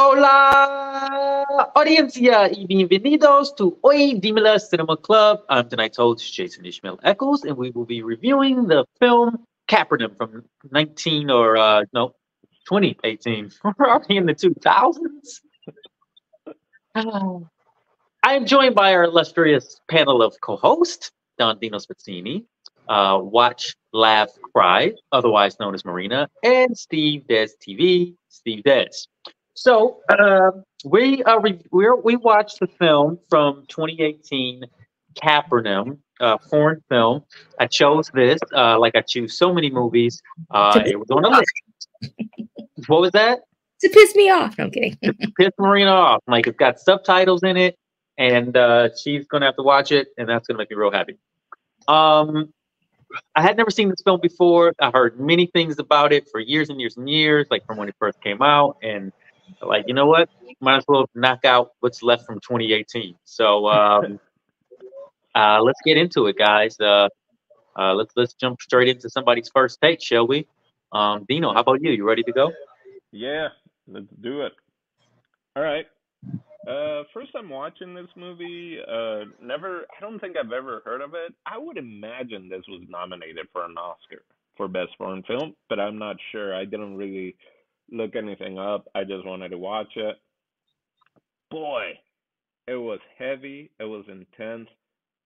Hola, audiencia, y bienvenidos to Oye Cinema Club. I'm tonight's host, Jason Ishmael Eccles, and we will be reviewing the film Capernaum from 2018. We're already in the 2000s. I am joined by our illustrious panel of co-hosts, Don Dino Spazzini, Watch, Laugh, Cry, otherwise known as Marina, and Steve Des TV, Steve Des. So we watched the film from 2018, Capernaum, foreign film. I chose this, like I choose so many movies. It was on a list. What was that? To piss me off. No, I'm kidding. To piss Marina off. Like, it's got subtitles in it, and she's gonna have to watch it, and that's gonna make me real happy. I had never seen this film before. I heard many things about it for years and years and years, like from when it first came out, and like, you know what? Might as well knock out what's left from 2018. So let's get into it, guys. Let's jump straight into somebody's first take, shall we? Dino, how about you? You ready to go? Yeah, let's do it. All right. First time watching this movie. I don't think I've ever heard of it. I would imagine this was nominated for an Oscar for Best Foreign Film, but I'm not sure. I didn't really look anything up. I just wanted to watch it. Boy, it was heavy. It was intense,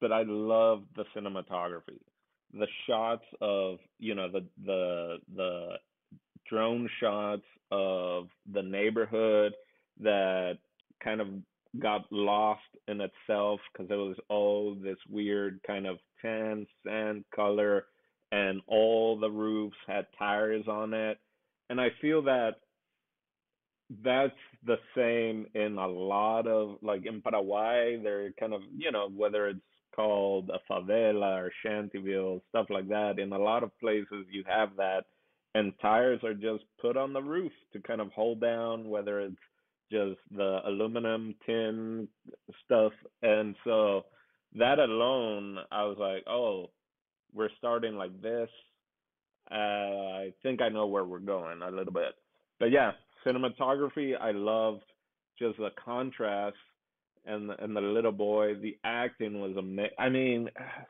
but I loved the cinematography. The shots of, the drone shots of the neighborhood that kind of got lost in itself because it was all this weird kind of tan sand color, and all the roofs had tires on it. And I feel that that's the same in a lot of, like, in Paraguay, they're kind of, whether it's called a favela or shantyville, stuff like that. In a lot of places, you have that, and tires are just put on the roof to kind of hold down, whether it's just the aluminum, tin stuff. And so that alone, I was like, oh, we're starting like this. I think I know where we're going a little bit. But yeah, cinematography, I loved just the contrast, and the little boy. The acting was amazing. I mean,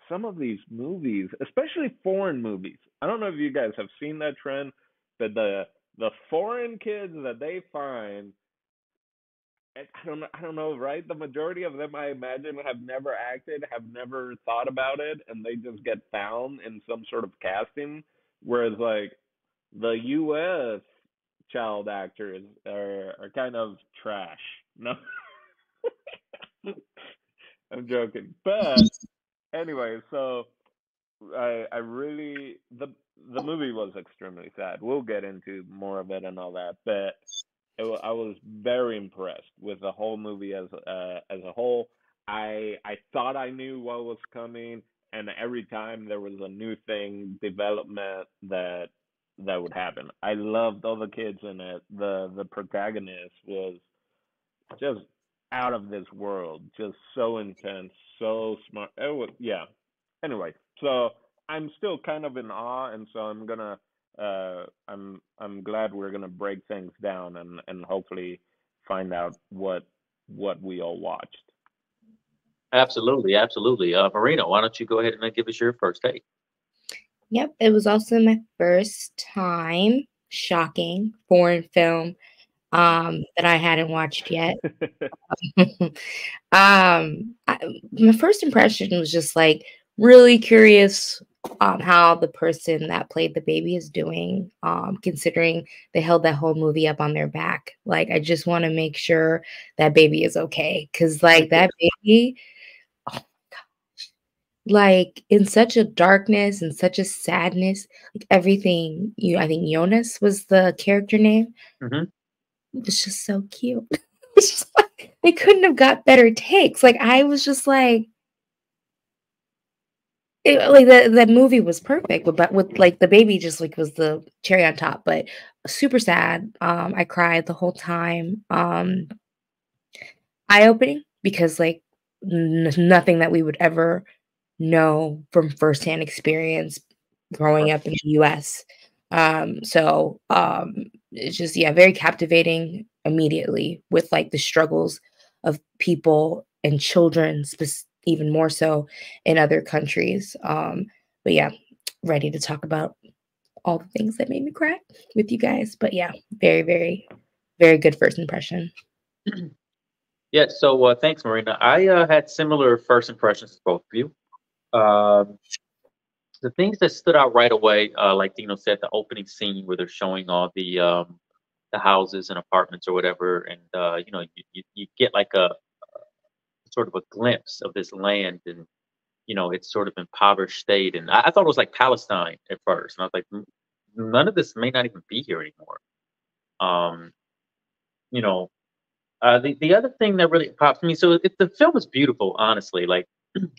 some of these movies, especially foreign movies. I don't know if you guys have seen that trend, but the foreign kids that they find, I don't know, right? The majority of them, I imagine, have never acted, have never thought about it, and they just get found in some sort of casting. Whereas, like, the U.S. child actors are kind of trash. No, I'm joking. But anyway, so I really, the movie was extremely sad. We'll get into more of it and all that, but I was very impressed with the whole movie as a whole. I thought I knew what was coming, and every time there was a new thing, development that would happen. I loved all the kids in it. The protagonist was just out of this world, just so intense, so smart. It was, yeah. Anyway, so I'm still kind of in awe, and so I'm glad we're gonna break things down and hopefully find out what we all watched. Absolutely, absolutely. Marina, why don't you go ahead and give us your first take? Yep, it was also my first time, shocking, foreign film that I hadn't watched yet. My first impression was just like really curious how the person that played the baby is doing, considering they held that whole movie up on their back. Like, I just want to make sure that baby is okay, because like that baby, oh, like in such a darkness and such a sadness, like everything. I think Jonas was the character name. Mm-hmm. It was just so cute. It's just like, they couldn't have got better takes. Like, I was just like, like that movie was perfect, but with like the baby just like was the cherry on top. But super sad. I cried the whole time. Eye opening, because like nothing that we would ever know from firsthand experience growing up in the U.S. So it's just, yeah, very captivating. immediately with like the struggles of people and children, even more so in other countries. But yeah, ready to talk about all the things that made me cry with you guys. But yeah, very, very, very good first impression. Yeah, so thanks, Marina. I had similar first impressions as both of you. Um, the things that stood out right away, like Dino said, the opening scene where they're showing all the houses and apartments or whatever, and you get like a sort of a glimpse of this land, and it's sort of impoverished state, and I thought it was like Palestine at first, and I was like, None of this may not even be here anymore." Um, you know, the other thing that really pops to me, so the film is beautiful, honestly. Like,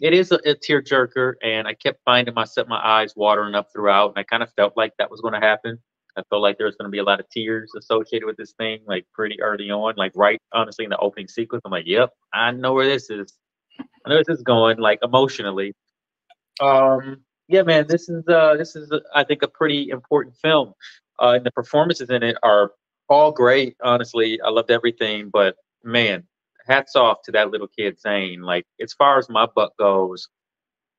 it is a tearjerker, and I kept finding my eyes watering up throughout, and I kind of felt like that was going to happen. I felt like there was going to be a lot of tears associated with this thing, like pretty early on, like right, honestly, in the opening sequence. I'm like, "Yep, I know where this is. I know where this is going." Like emotionally. Yeah, man, this is I think a pretty important film. And the performances in it are all great. Honestly, I loved everything. But man, hats off to that little kid Zayn. Like, as far as my buck goes,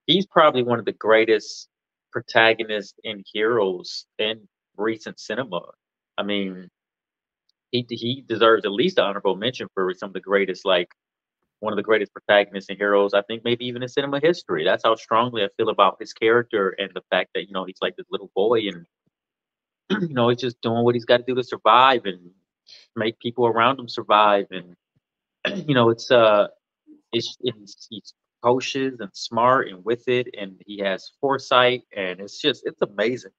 he's probably one of the greatest protagonists and heroes in recent cinema. I mean, he deserves at least an honorable mention for some of the greatest, like one of the greatest protagonists and heroes, I think, maybe even in cinema history. That's how strongly I feel about his character and the fact that he's like this little boy, and he's just doing what he's got to do to survive and make people around him survive. And it's he's cautious and smart and with it, and he has foresight, and it's amazing.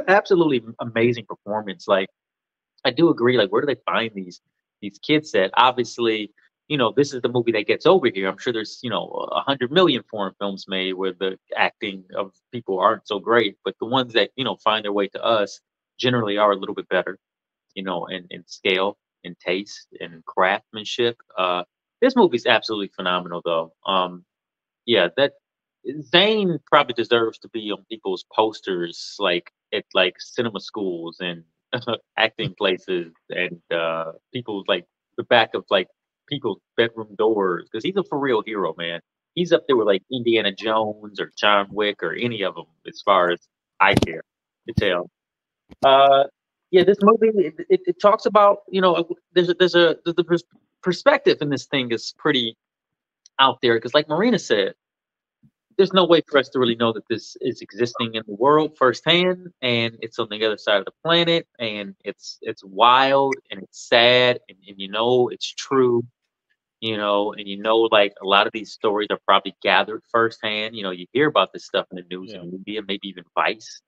Absolutely amazing performance. Like, I do agree. Like, where do they find these kids at? Obviously, this is the movie that gets over here. I'm sure there's 100 million foreign films made where the acting of people aren't so great, but the ones that find their way to us generally are a little bit better, in scale, in taste, and craftsmanship. This movie's absolutely phenomenal, though. Yeah, that Zayn probably deserves to be on people's posters, like at like cinema schools and acting places, and people's like the back of like people's bedroom doors, because he's a for real hero, man. He's up there with like Indiana Jones or John Wick or any of them, as far as I care to tell. Uh, yeah, this movie it talks about the perspective in this thing is pretty out there, because like Marina said, there's no way for us to really know that this is existing in the world firsthand, and it's on the other side of the planet, and it's wild and it's sad, and it's true, and like a lot of these stories are probably gathered firsthand. You hear about this stuff in the news Yeah. and media, maybe even Vice,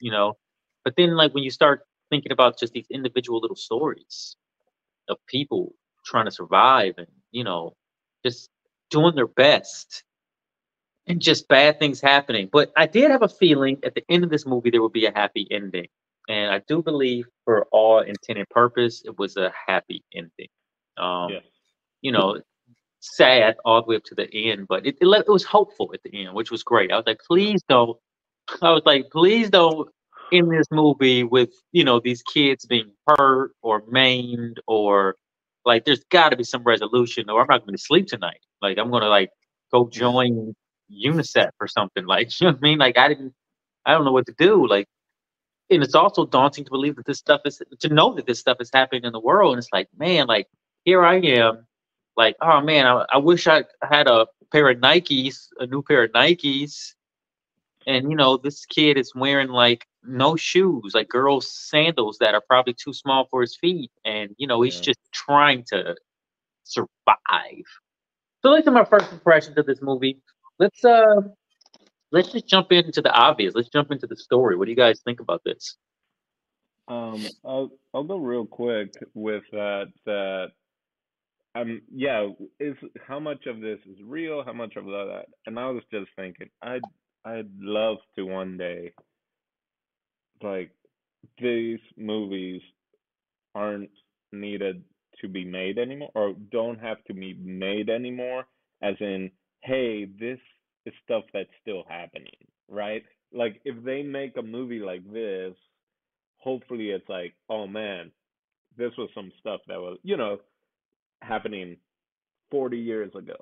but then like when you start thinking about just these individual little stories of people trying to survive, and just doing their best, and just bad things happening. But I did have a feeling at the end of this movie there would be a happy ending. And I do believe, for all intent and purpose, it was a happy ending. Um, Yes. you know, sad all the way up to the end, but it was hopeful at the end, which was great. I was like, please don't. I was like, please don't end this movie with these kids being hurt or maimed, or like there's got to be some resolution, or I'm not going to sleep tonight. Like, I'm going to like go join UNICEF or something. Like, you know what I mean? Like, I don't know what to do. Like, and it's also daunting to believe that to know that this stuff is happening in the world. And it's like, man, like, here I am, like, oh man, I wish I had a new pair of Nikes, and this kid is wearing like no shoes, like girls' sandals that are probably too small for his feet, and he's Yeah. just trying to survive. So these are my first impressions of this movie. Let's uh let's just jump into the obvious. Let's jump into the story. What do you guys think about this? I'll go real quick with that. Yeah, is how much of this is real? How much of that? And I was just thinking, I'd love to one day, like, these movies aren't needed to be made anymore, or don't have to be made anymore, as in, hey, this is stuff that's still happening, right? Like, if they make a movie like this, hopefully it's like, oh man, this was some stuff that was, happening 40 years ago.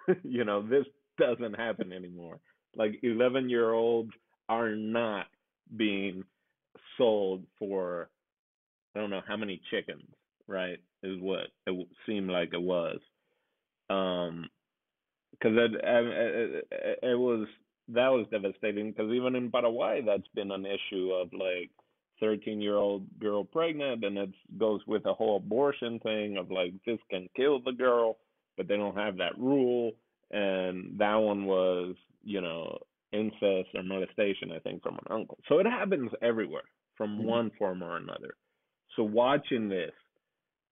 This doesn't happen anymore. Like 11-year-olds are not being sold for, I don't know how many chickens, right? Is what it seemed like it was. Because it was, that was devastating. Because even in Paraguay, that's been an issue of like 13-year-old girl pregnant, and it goes with the whole abortion thing of like this can kill the girl, but they don't have that rule. And that one was, incest or molestation, I think, from an uncle. So it happens everywhere from one form or another. So watching this,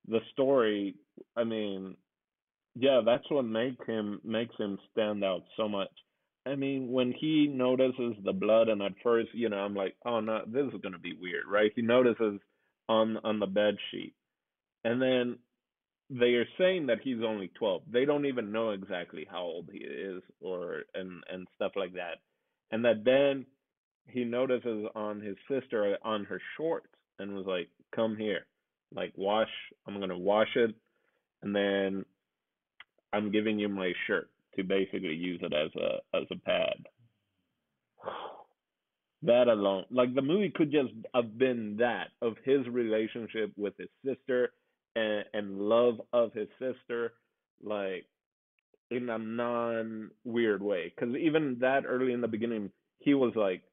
the story, I mean, yeah, that's what makes him stand out so much. I mean, when he notices the blood, and at first, I'm like, oh no, this is gonna be weird, right? He notices on the bed sheet, and then they are saying that he's only 12. They don't even know exactly how old he is, and stuff like that, and that then he notices on his sister on her shorts, and was like, come here, like wash. I'm gonna wash it, and then I'm giving you my shirt to basically use it as a pad. That alone, like the movie could just have been that of his relationship with his sister and love of his sister, like in a non weird way. Because even that early in the beginning, he was like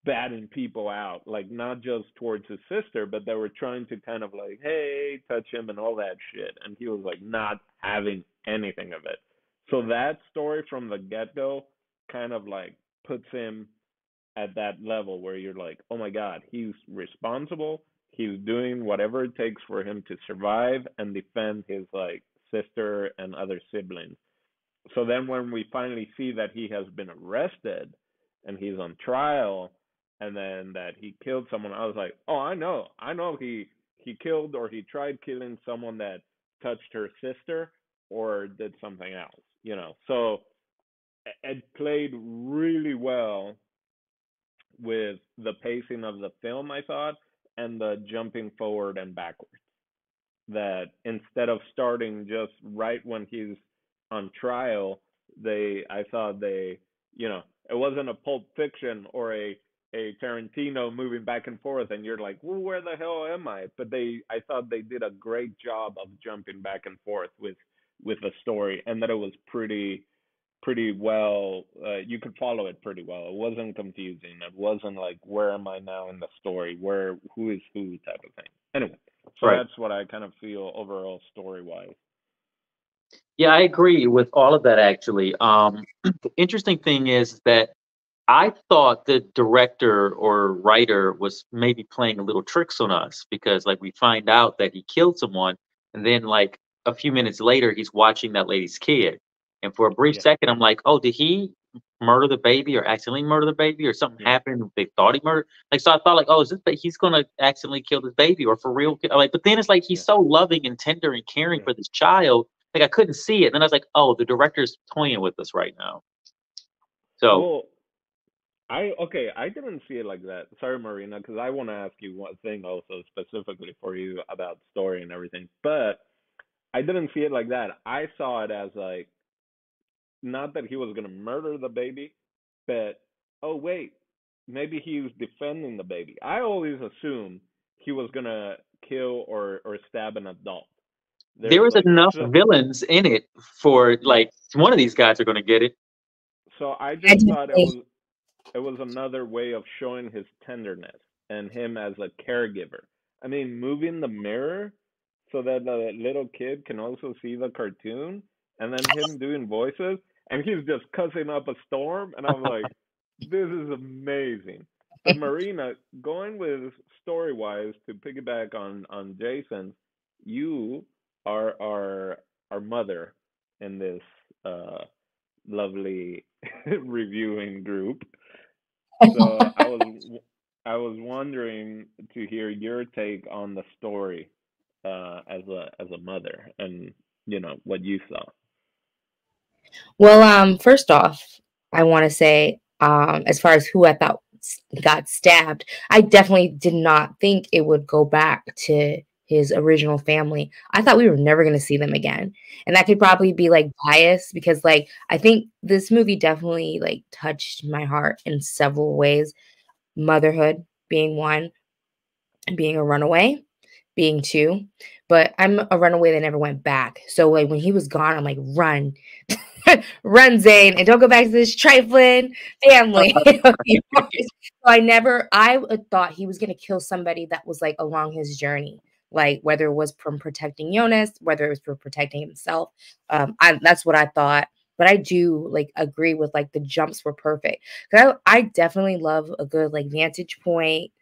batting people out, like not just towards his sister, but they were trying to kind of like, hey, touch him and all that shit, and he was like not having anything of it. So that story from the get-go kind of like puts him at that level where you're like, oh my god, he's responsible, he's doing whatever it takes for him to survive and defend his like sister and other siblings. So then when we finally see that he has been arrested and he's on trial, and then that he killed someone, I was like, oh, I know he killed or he tried killing someone that touched her sister or did something else. So it played really well with the pacing of the film, I thought, and the jumping forward and backwards. That instead of starting just right when he's on trial, I thought it wasn't a Pulp Fiction or a Tarantino moving back and forth, and you're like, well, where the hell am I? But I thought they did a great job of jumping back and forth with the story, and that it was pretty well. You could follow it pretty well. It wasn't confusing. It wasn't like, where am I now in the story? Who is who type of thing. Anyway, so Right. that's what I kind of feel overall story wise. Yeah, I agree with all of that actually. The interesting thing is that I thought the director or writer was maybe playing a little tricks on us because like we find out that he killed someone, and then like a few minutes later he's watching that lady's kid. And for a brief Yeah. second I'm like, oh, did he murder the baby or accidentally murder the baby or something happened? They thought he murdered. Like, so I thought like, oh, is this he's gonna accidentally kill this baby or for real? Like, but then it's like he's so loving and tender and caring for this child. Like I couldn't see it. And then I was like, oh, the director's toying with us right now. So Well, I didn't see it like that. Sorry, Marina, because I want to ask you one thing also specifically for you about story and everything. But I didn't see it like that. I saw it as like, not that he was gonna murder the baby, but oh wait, maybe he was defending the baby. I always assumed he was gonna kill or stab an adult. there There's was like enough villains in it for like one of these guys are going to get it. So I just thought it was another way of showing his tenderness and him as a caregiver. I mean, moving the mirror so that the little kid can also see the cartoon, and then him doing voices, and he's just cussing up a storm, and I'm like, this is amazing. But Marina, going with story wise to piggyback on Jason, you are our mother in this lovely reviewing group. So I was wondering to hear your take on the story as a mother, and what you saw. Well, first off, I want to say, as far as who I thought got stabbed, I definitely did not think it would go back to his original family, I thought we were never going to see them again. And that could probably be like biased because like I think this movie definitely like touched my heart in several ways. Motherhood being one, being a runaway being two, but I'm a runaway that never went back. So like when he was gone, I'm like, run, run, Zain, and don't go back to this trifling family. So I thought he was gonna kill somebody that was like along his journey, like whether it was from protecting Jonas, whether it was for protecting himself. That's what I thought. But I do like agree with like the jumps were perfect. Cause I definitely love a good like vantage point,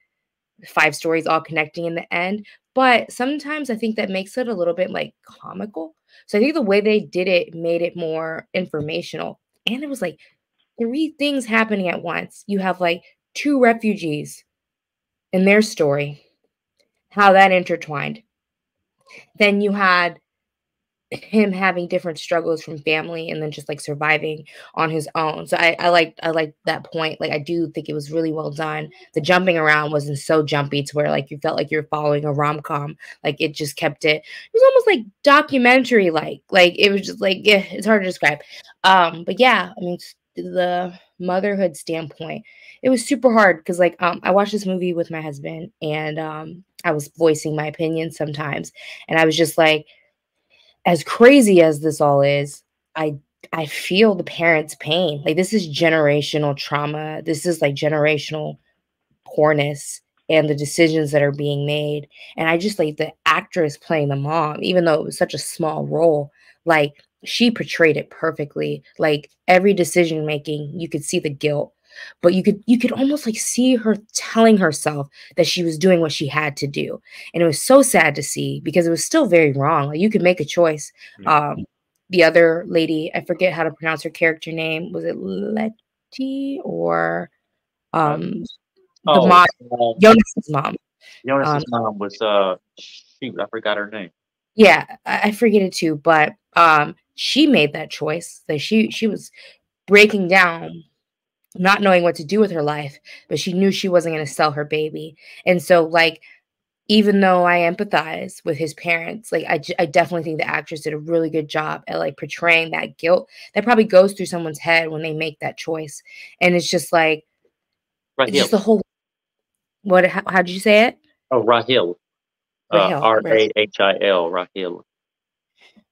5 stories all connecting in the end. But sometimes I think that makes it a little bit like comical. So I think the way they did it made it more informational. And it was like 3 things happening at once. You have like 2 refugees in their story, how that intertwined. Then you had him having different struggles from family and then just like surviving on his own. So I like that point. Like I do think it was really well done. The jumping around wasn't so jumpy to where like you felt like you're following a rom-com. Like it just kept it. It was almost like documentary like it was just like yeah, it's hard to describe. But yeah, I mean the motherhood standpoint, it was super hard because like I watched this movie with my husband and I was voicing my opinion sometimes and I was just like, as crazy as this all is, I feel the parents' pain. Like this is generational trauma. This is like generational poorness and the decisions that are being made. And I just like the actress playing the mom, even though it was such a small role, like she portrayed it perfectly. Like every decision making, you could see the guilt, but you could almost like see her telling herself that she was doing what she had to do. And it was so sad to see because it was still very wrong. Like you could make a choice. The other lady, I forget how to pronounce her character name. Was it Letty or the mom, Jonas's mom? Jonas's mom was shoot, I forgot her name. Yeah, I forget it too, but she made that choice. Like she was breaking down, not knowing what to do with her life, but she knew she wasn't going to sell her baby. And so like even though I empathize with his parents, like I definitely think the actress did a really good job at like portraying that guilt that probably goes through someone's head when they make that choice. And it's just like Rahil. It's just the whole how did you say it? Oh, Rahil. Rahil. Rahil.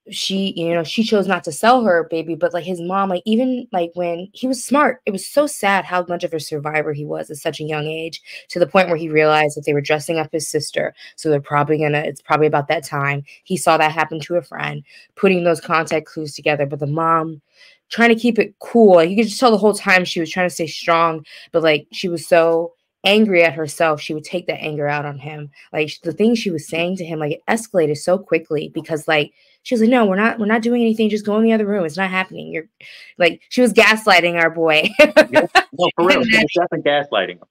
She chose not to sell her baby, but like his mom, like even like when he was smart, it was so sad how much of a survivor he was at such a young age, to the point where he realized that they were dressing up his sister. So it's probably about that time. He saw that happen to a friend, putting those contact clues together. But the mom trying to keep it cool. Like, you could just tell the whole time she was trying to stay strong, but like she was so angry at herself, she would take that anger out on him. Like the things she was saying to him, like it escalated so quickly because like she was like, no, we're not doing anything. Just go in the other room. It's not happening. You're like, she was gaslighting our boy. Yeah, no, for real. She was definitely gaslighting him.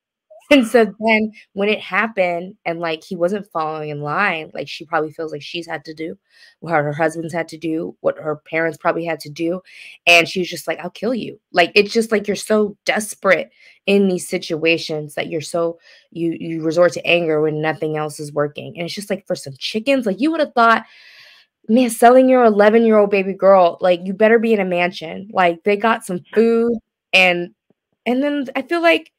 And so then when it happened and like he wasn't following in line, like she probably feels like she's had to do what her husband's had to do, what her parents probably had to do. And she was just like, I'll kill you. Like, it's just like you're so desperate in these situations that you're so you resort to anger when nothing else is working. And it's just like for some chickens, like you would have thought, man, selling your 11-year-old baby girl, like you better be in a mansion. Like they got some food and then I feel like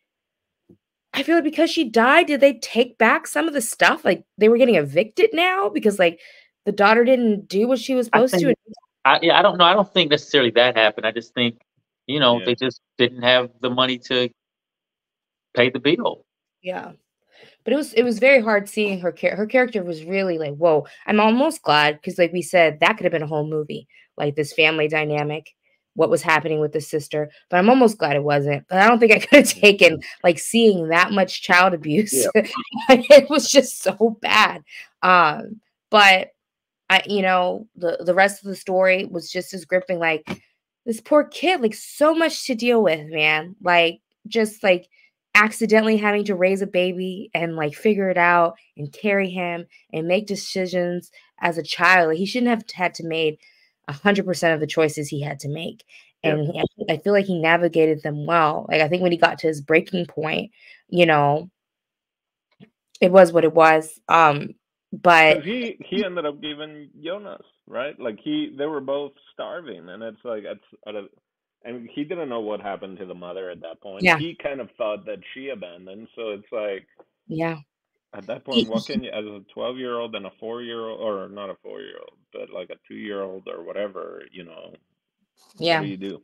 because she died, did they take back some of the stuff? Like they were getting evicted now because like the daughter didn't do what she was supposed to. I don't know. I don't think necessarily that happened. I just think, they just didn't have the money to pay the bill. Yeah. But it was very hard seeing her character was really like, whoa. I'm almost glad because like we said, that could have been a whole movie, like this family dynamic, what was happening with the sister. But I'm almost glad it wasn't. But I don't think I could have taken like seeing that much child abuse. Yeah. It was just so bad. But the rest of the story was just as gripping. Like this poor kid, like so much to deal with, man. Like just like accidentally having to raise a baby and like figure it out and carry him and make decisions as a child. Like, he shouldn't have had to made 100% of the choices he had to make. And I feel like he navigated them well. Like, I think when he got to his breaking point, it was what it was. But Because he ended up giving Jonas, right? Like they were both starving, and it's like and he didn't know what happened to the mother at that point. yeah, He kind of thought that she abandoned. So it's like yeah, at that point, he, what can you, as a 12-year-old and a 4-year-old, or not a 4-year-old, but like a 2-year-old or whatever, what do yeah. you do?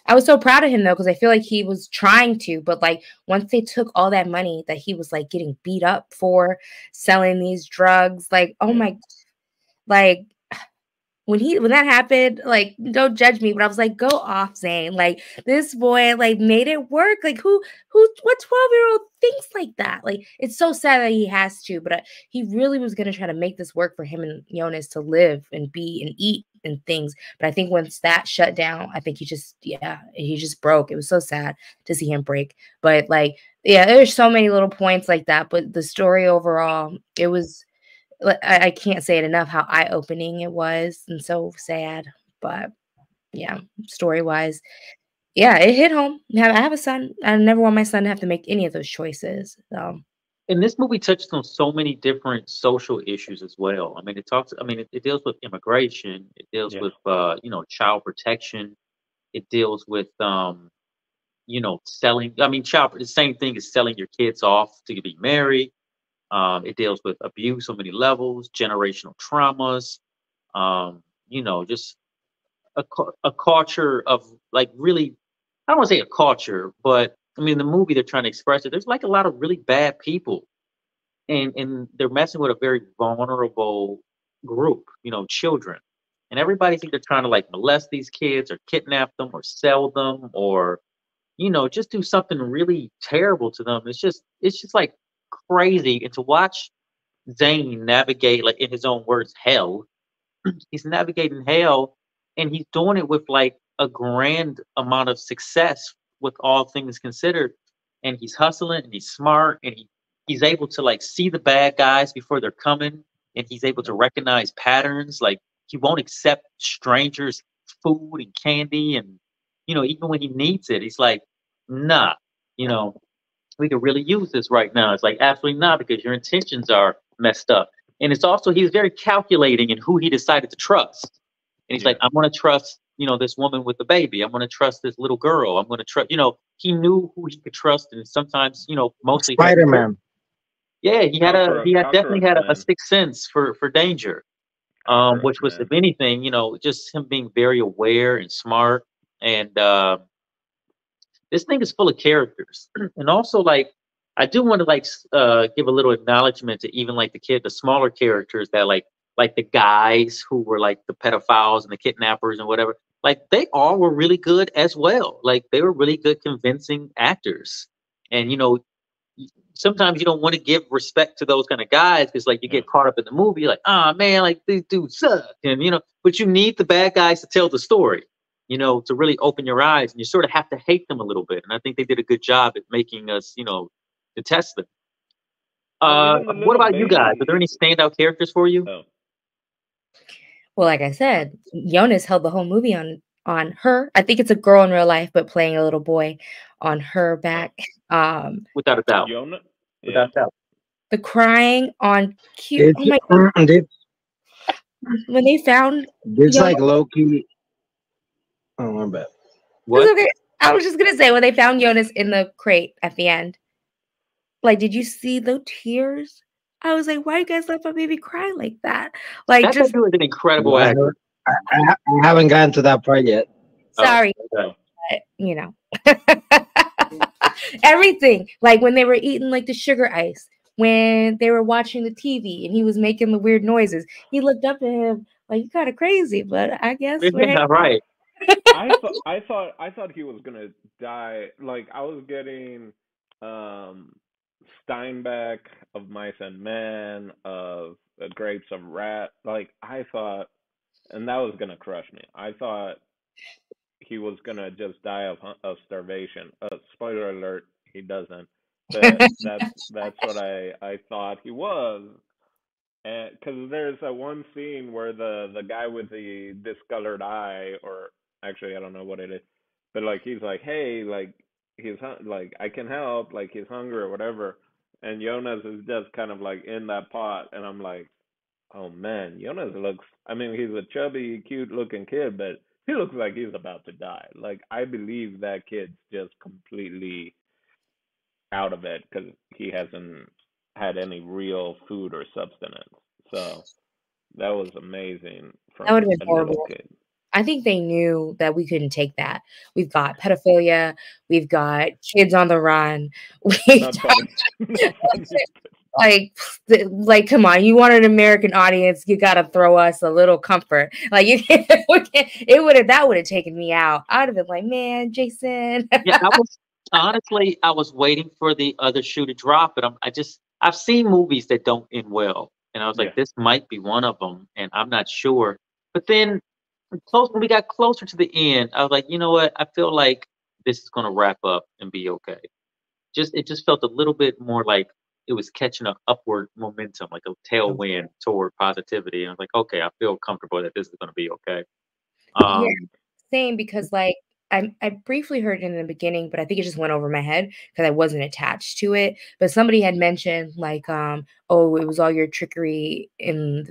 I was so proud of him though, because I feel like he was trying to, but like once they took all that money that he was like getting beat up for selling these drugs, like oh Yeah. my, like when that happened, like don't judge me, but I was like, go off, Zayn. Like this boy like made it work. Like what 12-year-old thinks like that? Like it's so sad that he has to, but he really was gonna try to make this work for him and Jonas to live and be and eat and things. But I think once that shut down, I think he just broke. It was so sad to see him break. But like, yeah, there's so many little points like that. But the story overall, it was I can't say it enough how eye-opening it was and so sad. But yeah, story-wise, yeah, it hit home. I have a son. I never want my son to have to make any of those choices. So And this movie touches on so many different social issues as well. I mean, it deals with immigration. It deals Yeah. with, child protection. It deals with, selling. I mean, the same thing as selling your kids off to be married. It deals with abuse on many levels, generational traumas. Just a culture of like really, I don't want to say a culture, but I mean, the movie they're trying to express it. There's like a lot of really bad people, and they're messing with a very vulnerable group, children. And everybody think they're trying to like molest these kids or kidnap them or sell them or just do something really terrible to them. It's just like crazy. And to watch Zane navigate, like in his own words, hell. He's navigating hell, and he's doing it with like a grand amount of success with all things considered. And he's hustling and he's smart and he's able to like see the bad guys before they're coming, and he's able to Yeah. recognize patterns. Like he won't accept strangers food and candy, and even when he needs it, he's like, nah, you know we could really use this right now. It's like, absolutely not, because your intentions are messed up. And it's also, he's very calculating in who he decided to trust. And he's like, Yeah. I'm going to trust, this woman with the baby. I'm going to trust this little girl. I'm going to trust, he knew who he could trust. And sometimes, mostly he had to do. Spider-Man. Yeah, he had definitely Cockroach had a man. sixth sense for danger. Cockroach Which was, if man. anything, just him being very aware and smart. And this thing is full of characters, and also like I do want to like give a little acknowledgement to even like the smaller characters that like the guys who were like the pedophiles and the kidnappers and whatever. Like they all were really good as well. Like they were really good, convincing actors. And sometimes you don't want to give respect to those kind of guys because like you Yeah. get caught up in the movie, like, ah man, like these dudes suck, and but you need the bad guys to tell the story, to really open your eyes, and you sort of have to hate them a little bit. And I think they did a good job at making us, detest them. Well, even the What little about you guys? Are there baby. any standout characters for you? Oh. well, like I said, Jonas held the whole movie on her. I think it's a girl in real life, but playing a little boy on her Oh. back. Without a doubt. Jonah. Without Yeah. a doubt. The crying on cute. It's Oh my god! it's, When they found it's Jonas, like Loki. Oh my bad. What? it's okay. I was just gonna say when they found Jonas in the crate at the end. Like, did you see the tears? I was like, why you guys let my baby cry like that? Like, That just dude is an incredible Well, actor. I haven't gotten to that part yet. Oh, sorry, okay. Oh. but, everything. Like when they were eating like the sugar ice, when they were watching the TV and he was making the weird noises. He looked up at him like, you kind of crazy, but I guess we're Yeah, right. I thought he was gonna die. Like I was getting um Steinbeck of Mice and Men, of Grapes of Wrath. Like I thought, and that was gonna crush me. I thought he was gonna just die of starvation. Spoiler alert: he doesn't. But that's what I thought he was. And because there's a one scene where the guy with the discolored eye, or actually I don't know what it is, but like he's like, hey, like like I can help, like he's hungry or whatever, and Jonas is just kind of like in that pot, and I'm like, Oh man, Jonas looks. I mean, he's a chubby, cute-looking kid, but he looks like he's about to die. Like I believe that kid's just completely out of it because he hasn't had any real food or substance. So that was amazing That would from have been a little horrible. kid. I think they knew that we couldn't take that. We've got pedophilia. We've got kids on the run. We've Not got, funny. Not funny. like, come on. You want an American audience, you got to throw us a little comfort. Like, that would have taken me out. I'd have been like, man, Jason. Yeah, I was waiting for the other shoe to drop, but I've seen movies that don't end well, and I was Yeah. like, this might be one of them, and I'm not sure. But then, when we got closer to the end, I was like, you know what? I feel like this is gonna wrap up and be okay. It just felt a little bit more like it was catching up upward momentum, like a tailwind toward positivity. And I was like, okay, I feel comfortable that this is gonna be okay. Yeah, Um, same, because like I briefly heard it in the beginning, but I think it just went over my head because I wasn't attached to it. But somebody had mentioned like, oh, it was all your trickery on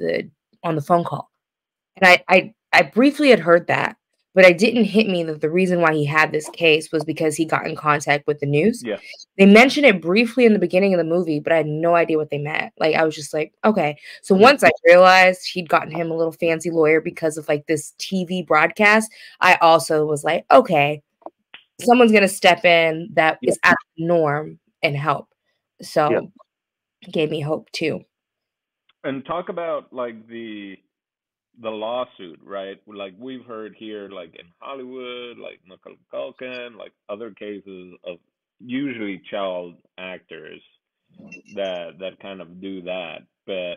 the phone call. And I briefly had heard that, but it didn't hit me that the reason why he had this case was because he got in contact with the news. Yeah. They mentioned it briefly in the beginning of the movie, but I had no idea what they meant. Like, I was just like, okay. So once I realized he'd gotten him a little fancy lawyer because of like this TV broadcast, I also was like, okay, someone's gonna step in that is out of the norm and help. So it gave me hope too. And talk about like the lawsuit, right? Like we've heard here, like in Hollywood, like Macaulay Culkin, like other cases of usually child actors that kind of do that, but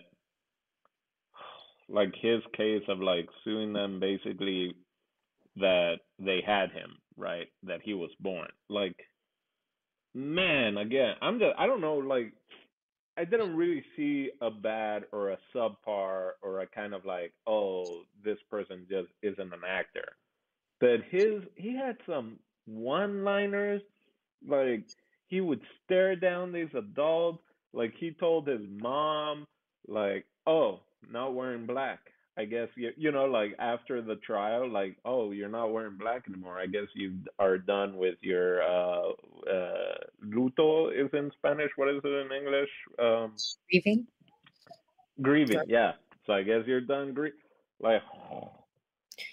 like his case of like suing them basically that they had him, right? That he was born. Like, man, again, I don't know, like I didn't really see a bad or a subpar or a kind of like, oh, this person just isn't an actor. But he had some one-liners, like he would stare down these adults, like he told his mom, like, oh, not wearing black. I guess you know, like after the trial, like, oh, you're not wearing black anymore. I guess you are done with your luto is in Spanish. What is it in English? Grieving? Grieving. Yeah. So I guess you're done like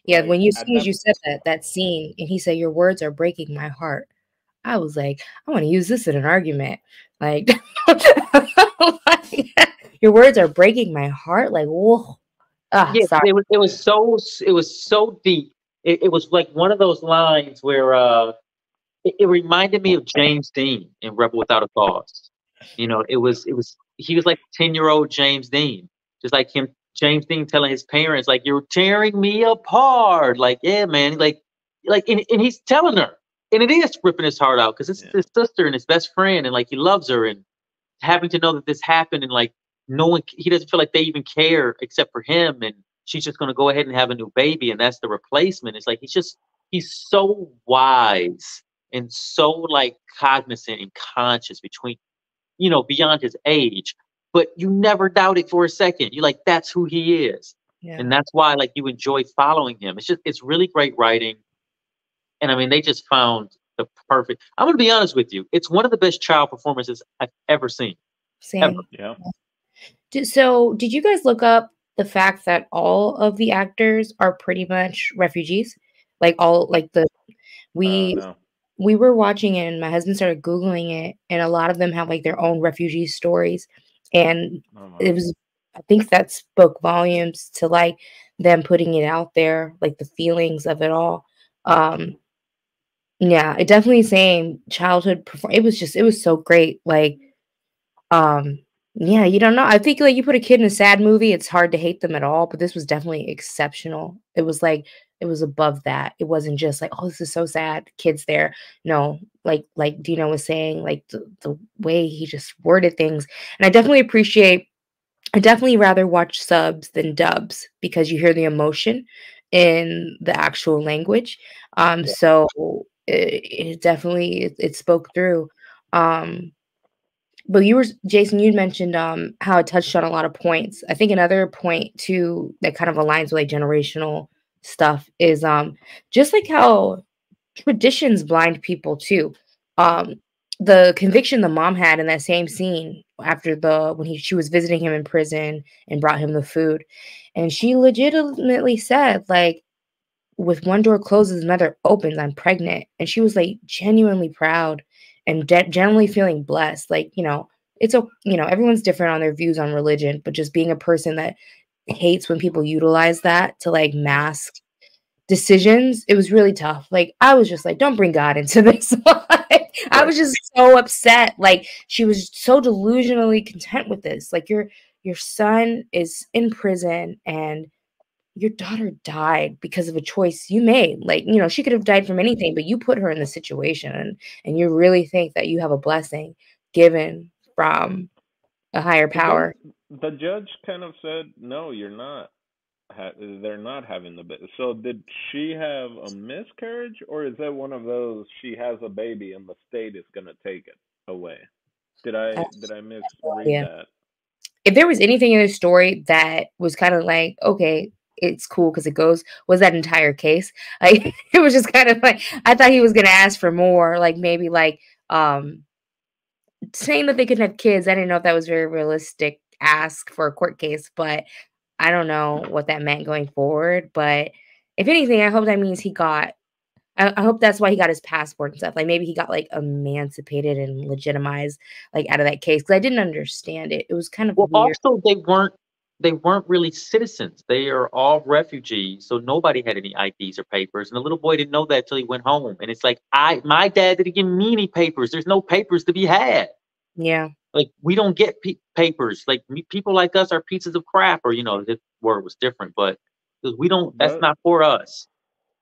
Yeah, like as at soon as that you said that scene, and he said, "Your words are breaking my heart," I was like, "I want to use this in an argument." Like, like, your words are breaking my heart. Like, whoa, Yeah, sorry. it was so deep. It was like one of those lines where it reminded me of James Dean in Rebel Without a Cause. You know, he was like 10-year-old James Dean, just like him. James Dean telling his parents like, "You're tearing me apart." Like, yeah, man, and he's telling her, and it is ripping his heart out because it's his sister and his best friend, and like he loves her, and having to know that this happened, and like no one, he doesn't feel like they even care except for him, and she's just going to go ahead and have a new baby, and that's the replacement. It's like he's so wise and so like cognizant and conscious between, beyond his age, but you never doubt it for a second. You're like, that's who he is. Yeah. And that's why like you enjoy following him. It's really great writing. And I mean, they just found the perfect. I'm going to be honest with you. It's one of the best child performances I've ever seen. Ever. Same. yeah. So, did you guys look up the fact that all of the actors are pretty much refugees? Like all, like we No. we were watching it, and my husband started Googling it, and a lot of them have like their own refugee stories, and Oh, wow. it was, I think that spoke volumes to like them putting it out there, like the feelings of it all. Yeah, it definitely saying childhood perform. It was so great. Like, um, yeah, you don't know. I think like you put a kid in a sad movie, it's hard to hate them at all. But this was definitely exceptional. It was like it was above that. It wasn't just like, oh, this is so sad. Kids there. No, like Dino was saying, like the way he just worded things. And I definitely rather watch subs than dubs because you hear the emotion in the actual language. So it definitely it spoke through. Um But Jason, you mentioned how it touched on a lot of points. I think another point too that kind of aligns with like generational stuff is just like how traditions blind people too. Um, the conviction the mom had in that same scene after she was visiting him in prison and brought him the food, and she legitimately said like, with one door closes, another opens. I'm pregnant. And she was like genuinely proud and generally feeling blessed. Like, everyone's different on their views on religion, but just being a person that hates when people utilize that to like mask decisions, it was really tough. Like, I was just like, don't bring God into this. I was just so upset. Like, she was so delusionally content with this. Like, your son is in prison and your daughter died because of a choice you made. Like, she could have died from anything, but you put her in the situation, and you really think that you have a blessing given from a higher power. The judge kind of said, "No, you're not. They're not having the baby." So did she have a miscarriage, or is that one of those she has a baby and the state is gonna take it away? Did I misread that? If there was anything in the story that was kind of like, okay, it's cool because it was that entire case. Like, it was just kind of like, I thought he was going to ask for more, like maybe like saying that they could have kids. I didn't know if that was very realistic ask for a court case, but I don't know what that meant going forward. But if anything, I hope that means I hope that's why he got his passport and stuff. Like, maybe he got like emancipated and legitimized like out of that case, because I didn't understand it. It was kind of weird. Also, they weren't really citizens. They are all refugees, so nobody had any IDs or papers. And the little boy didn't know that till he went home. And it's like, my dad didn't give me any papers. There's no papers to be had. Yeah. Like, we don't get papers. Like, people like us are pieces of crap, or the word was different, but we don't. That's not for us.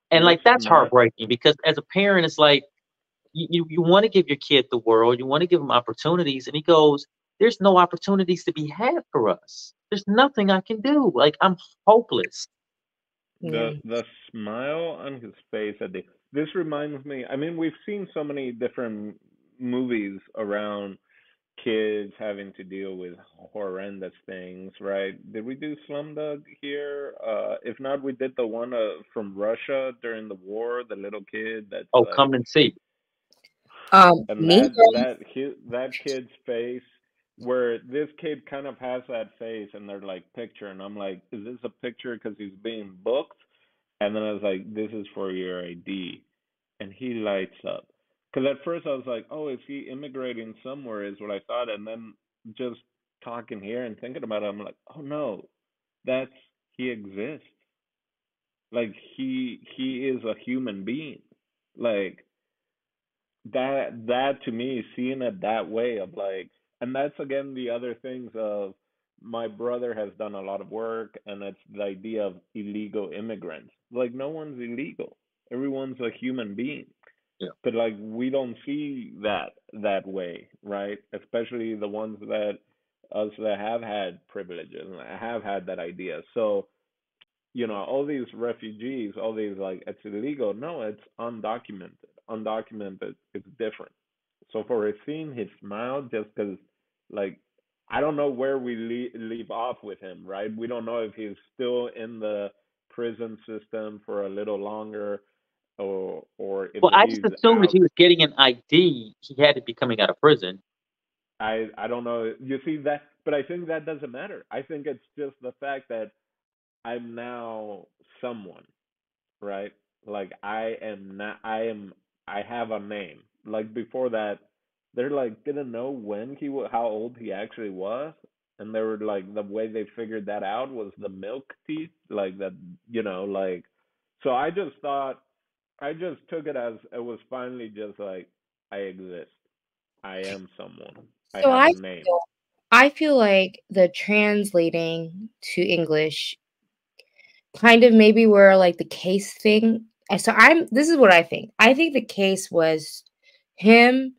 And like, that's heartbreaking, because as a parent, it's like you want to give your kid the world, you want to give him opportunities, and he goes, "There's no opportunities to be had for us. There's nothing I can do. Like, I'm hopeless." The smile on his face at this reminds me. I mean, we've seen so many different movies around kids having to deal with horrendous things, right? Did we do Slumdog here? If not, we did the one from Russia during the war, the little kid that's Come and see. And that kid's face, where this kid kind of has that face, and they're like, picture, and I'm like, is this a picture because he's being booked? And then I was like, this is for your ID, and he lights up. Because at first I was like, oh, is he immigrating somewhere? Is what I thought, and then just talking here and thinking about it, I'm like, oh no, he exists. Like, he is a human being. Like, that to me, seeing it that way of like, and that's again the other things of, my brother has done a lot of work, and it's the idea of illegal immigrants. Like, no one's illegal, everyone's a human being. Yeah. But like, we don't see that way, right? Especially the ones that have had privileges and have had that idea. So, all these refugees, all these, like, it's illegal. No, it's undocumented. Undocumented is different. So for seeing his smile, just because, like, I don't know where we leave off with him, right? We don't know if he's still in the prison system for a little longer, or if I just assumed if he was getting an ID, he had to be coming out of prison. I don't know. You see that, but I think that doesn't matter. I think it's just the fact that I'm now someone, right? Like, I have a name. Like, before that, they're like, didn't know how old he actually was, and they were like, the way they figured that out was the milk teeth, like that, like. So I just took it as it was finally just like, I exist. I am someone. I have a name. I feel like the translating to English kind of maybe were like the case thing. So this is what I think. I think the case was him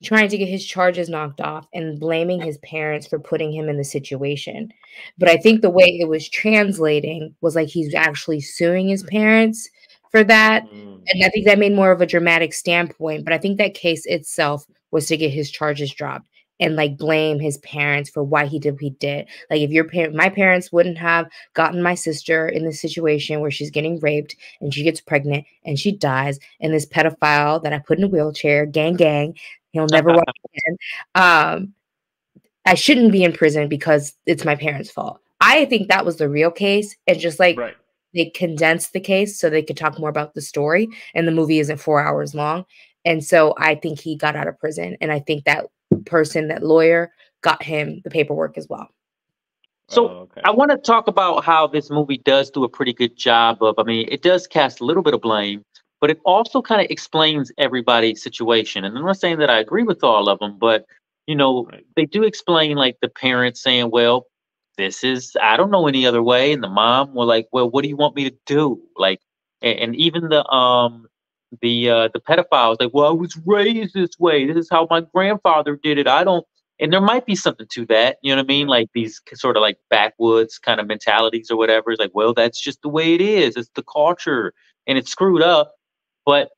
trying to get his charges knocked off and blaming his parents for putting him in the situation. But I think the way it was translating was like he's actually suing his parents for that. And I think that made more of a dramatic standpoint. But I think that case itself was to get his charges dropped. and like blame his parents for why he did what he did. Like if my parents wouldn't have gotten my sister in this situation where she's getting raped and she gets pregnant and she dies, and this pedophile that I put in a wheelchair, gang, he'll never walk again. I shouldn't be in prison because it's my parents' fault. I think that was the real case. And just like they condensed the case so they could talk more about the story, and the movie isn't 4 hours long. And so I think he got out of prison. And I think that person, that lawyer, got him the paperwork as well. So I want to talk about how this movie does do a pretty good job of, I mean, it does cast a little bit of blame, but it also kind of explains everybody's situation. And I'm not saying that I agree with all of them, but, you know, they do explain like the parents saying, well, this is, I don't know any other way. And the mom were like, well, what do you want me to do? Like, and even the pedophile was like, well, I was raised this way. This is how my grandfather did it. I don't, and there might be something to that. You know what I mean? Like these sort of like backwoods kind of mentalities or whatever. It's like, well, that's just the way it is. It's the culture and it's screwed up. But,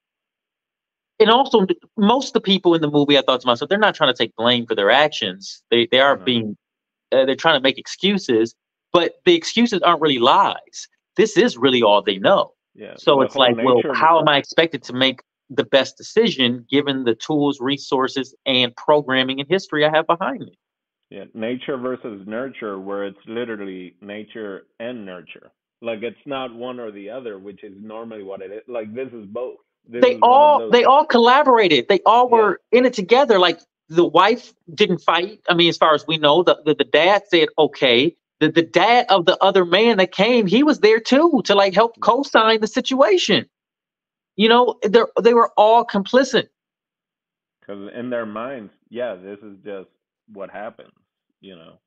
and also most of the people in the movie, I thought to myself, they're not trying to take blame for their actions. They are being, they're trying to make excuses, but the excuses aren't really lies. This is really all they know. Yeah. So it's like, well, how am I expected to make the best decision given the tools, resources, and programming and history I have behind me? Yeah, nature versus nurture, where it's literally nature and nurture. Like it's not one or the other, which is normally what it is. Like this is both. They all collaborated. They all were in it together. Like the wife didn't fight. I mean, as far as we know, the dad said okay. The dad of the other man that came, he was there too to like help co-sign the situation. You know, they were all complicit. Because in their minds, this is just what happens, you know.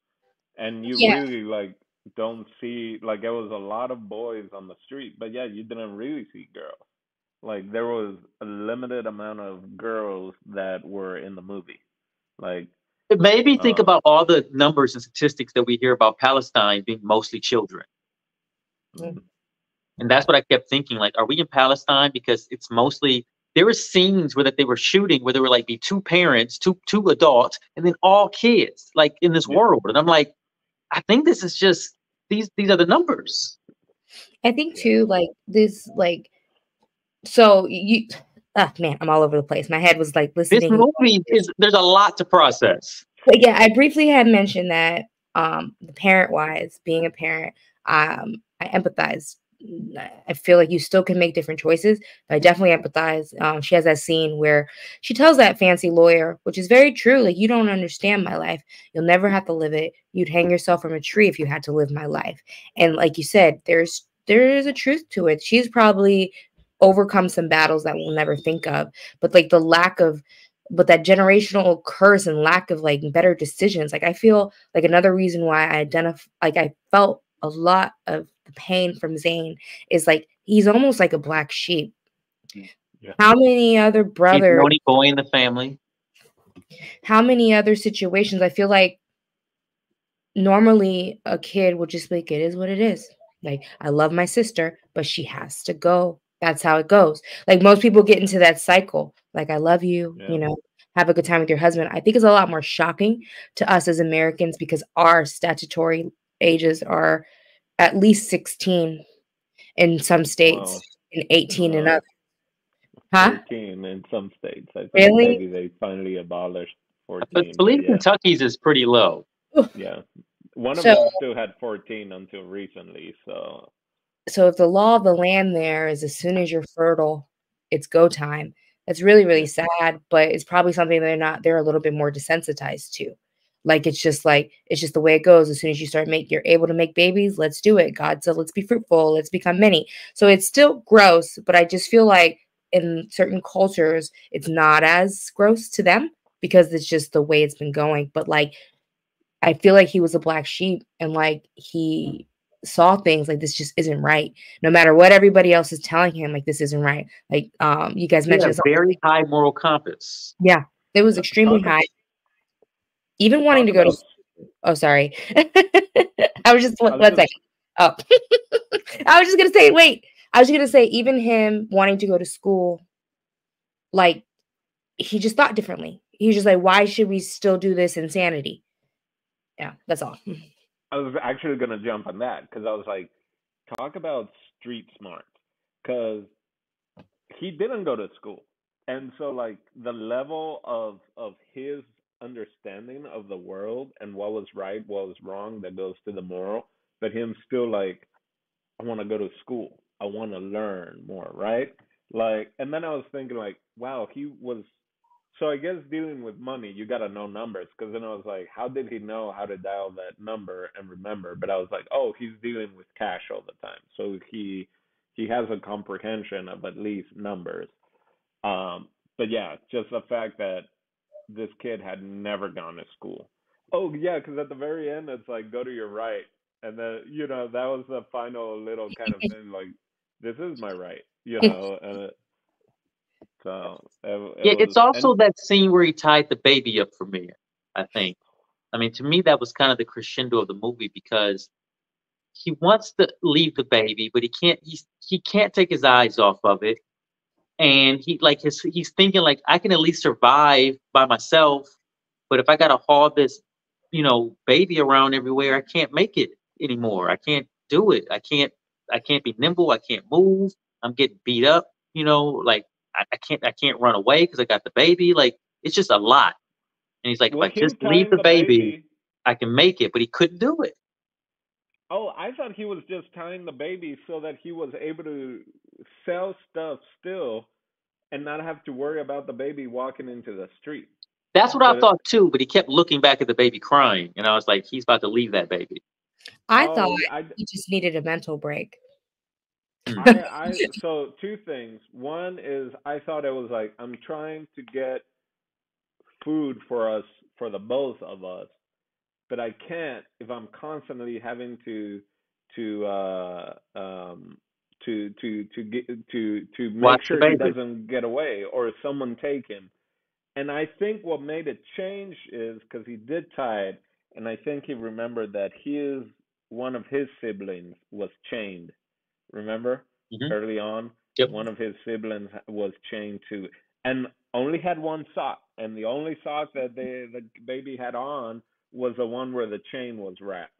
And you really like don't see, like there was a lot of boys on the street, but you didn't really see girls. Like there was a limited amount of girls that were in the movie. Like it made me think about all the numbers and statistics that we hear about Palestine being mostly children. Mm-hmm. And that's what I kept thinking. Like, are we in Palestine? Because it's mostly, there were scenes where that they were shooting where there were like be two parents, two adults, and then all kids, like in this world. And I'm like, I think this is just these are the numbers. I think too, like this, like, so you, man, I'm all over the place. My head was like listening. This movie there's a lot to process. But yeah, I briefly had mentioned that the parent wise, being a parent, I empathize. I feel like you still can make different choices, but I definitely empathize. She has that scene where she tells that fancy lawyer, which is very true. Like, you don't understand my life. You'll never have to live it. You'd hang yourself from a tree if you had to live my life. And like you said, there is a truth to it. She's probably overcome some battles that we'll never think of, but like but that generational curse and lack of like better decisions. Like I feel like another reason why I felt a lot of the pain from Zain is like he's almost like a black sheep. Yeah. How many other brothers? He's the only boy in the family. How many other situations? I feel like normally a kid would just be like, it is what it is. Like, I love my sister, but she has to go. That's how it goes. Like most people get into that cycle. Like, I love you, you know, have a good time with your husband. I think it's a lot more shocking to us as Americans because our statutory ages are at least 16 in some states and 18 and up. 14 in some states. I think maybe they finally abolished 14. But I believe Kentucky's is pretty low. Yeah. One of them still had 14 until recently. So if the law of the land there is as soon as you're fertile, it's go time. That's really, really sad, but it's probably something they're a little bit more desensitized to. Like, it's just the way it goes. As soon as you you're able to make babies, let's do it. God said, let's be fruitful. Let's become many. So it's still gross, but I just feel like in certain cultures, it's not as gross to them because it's just the way it's been going. But like, I feel like he was a black sheep and like he saw things like this just isn't right. No matter what everybody else is telling him, like this isn't right. Like you guys mentioned, a very high moral compass. Yeah, it was extremely high. Even wanting to go to. Oh, sorry. I was just one second. Oh, I was just gonna say. Wait, I was just gonna say even him wanting to go to school, like he just thought differently. He's just like, why should we still do this insanity? Yeah, that's all. I was actually gonna jump on that because I was like, talk about street smart, because he didn't go to school, and so like the level of his understanding of the world and what was right, what was wrong, that goes to the moral, but him still like, I want to go to school, I want to learn more, right? Like, and then I was thinking like, wow, he was, so I guess dealing with money, you got to know numbers. Because then I was like, how did he know how to dial that number and remember? But I was like, oh, he's dealing with cash all the time, so he has a comprehension of at least numbers. But yeah, just the fact that this kid had never gone to school. Oh yeah, because at the very end it's like, go to your right, and then that was the final little kind of thing, like, this is my right, and so it Yeah, was, it's also and that scene where he tied the baby up for me, I think. I mean, to me, that was kind of the crescendo of the movie because he wants to leave the baby, but he can't take his eyes off of it. And he's thinking like, I can at least survive by myself, but if I gotta haul this, baby around everywhere, I can't make it anymore. I can't do it. I can't be nimble. I can't move. I'm getting beat up, like I can't run away because I got the baby. Like, it's just a lot. And he's like, if well, I just him leave tying the the baby, baby. I can make it, but he couldn't do it. Oh, I thought he was just tying the baby so that he was able to sell stuff still and not have to worry about the baby walking into the street. That's what I But thought too, but he kept looking back at the baby crying, and I was like, he's about to leave that baby. I thought oh, he just needed a mental break. so two things. One is I thought it was like, I'm trying to get food for us, for the both of us, but I can't if I'm constantly having to to make Watch the sure he baby. doesn't get away or someone take him. And I think what made it change is because he did tie it, and I think he remembered that one of his siblings was chained. Remember, Hmm. early on, Yep. one of his siblings was chained to, and only had one sock, and the only sock that the baby had on was the one where the chain was wrapped,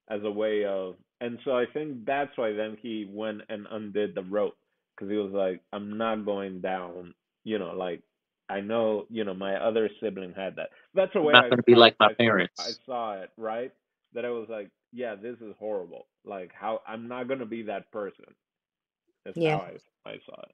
as a way of, and so I think that's why then he went and undid the rope, because he was like, I'm not going down, like, I know, my other sibling had that. That's the I'm way not going to be like my I parents. saw it, right? That I was like, yeah, this is horrible. Like, how I'm not gonna be that person. That's Yeah. how I saw it.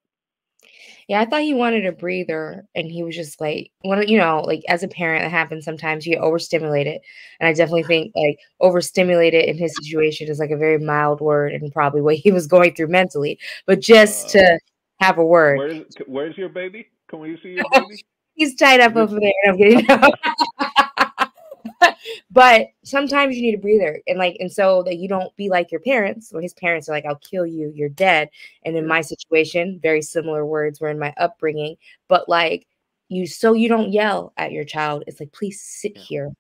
Yeah, I thought he wanted a breather, and he was just like, like as a parent, that happens sometimes. You get overstimulated, and I definitely think like overstimulated in his situation is like a very mild word, and probably what he was going through mentally. But just to have a word, Where's your baby? Can we see your baby? he's tied up over there, and I'm getting. But sometimes you need a breather, and so that you don't be like your parents, or his parents are like, I'll kill you, you're dead. And in my situation, very similar words were in my upbringing, but like you don't yell at your child. It's like, please sit here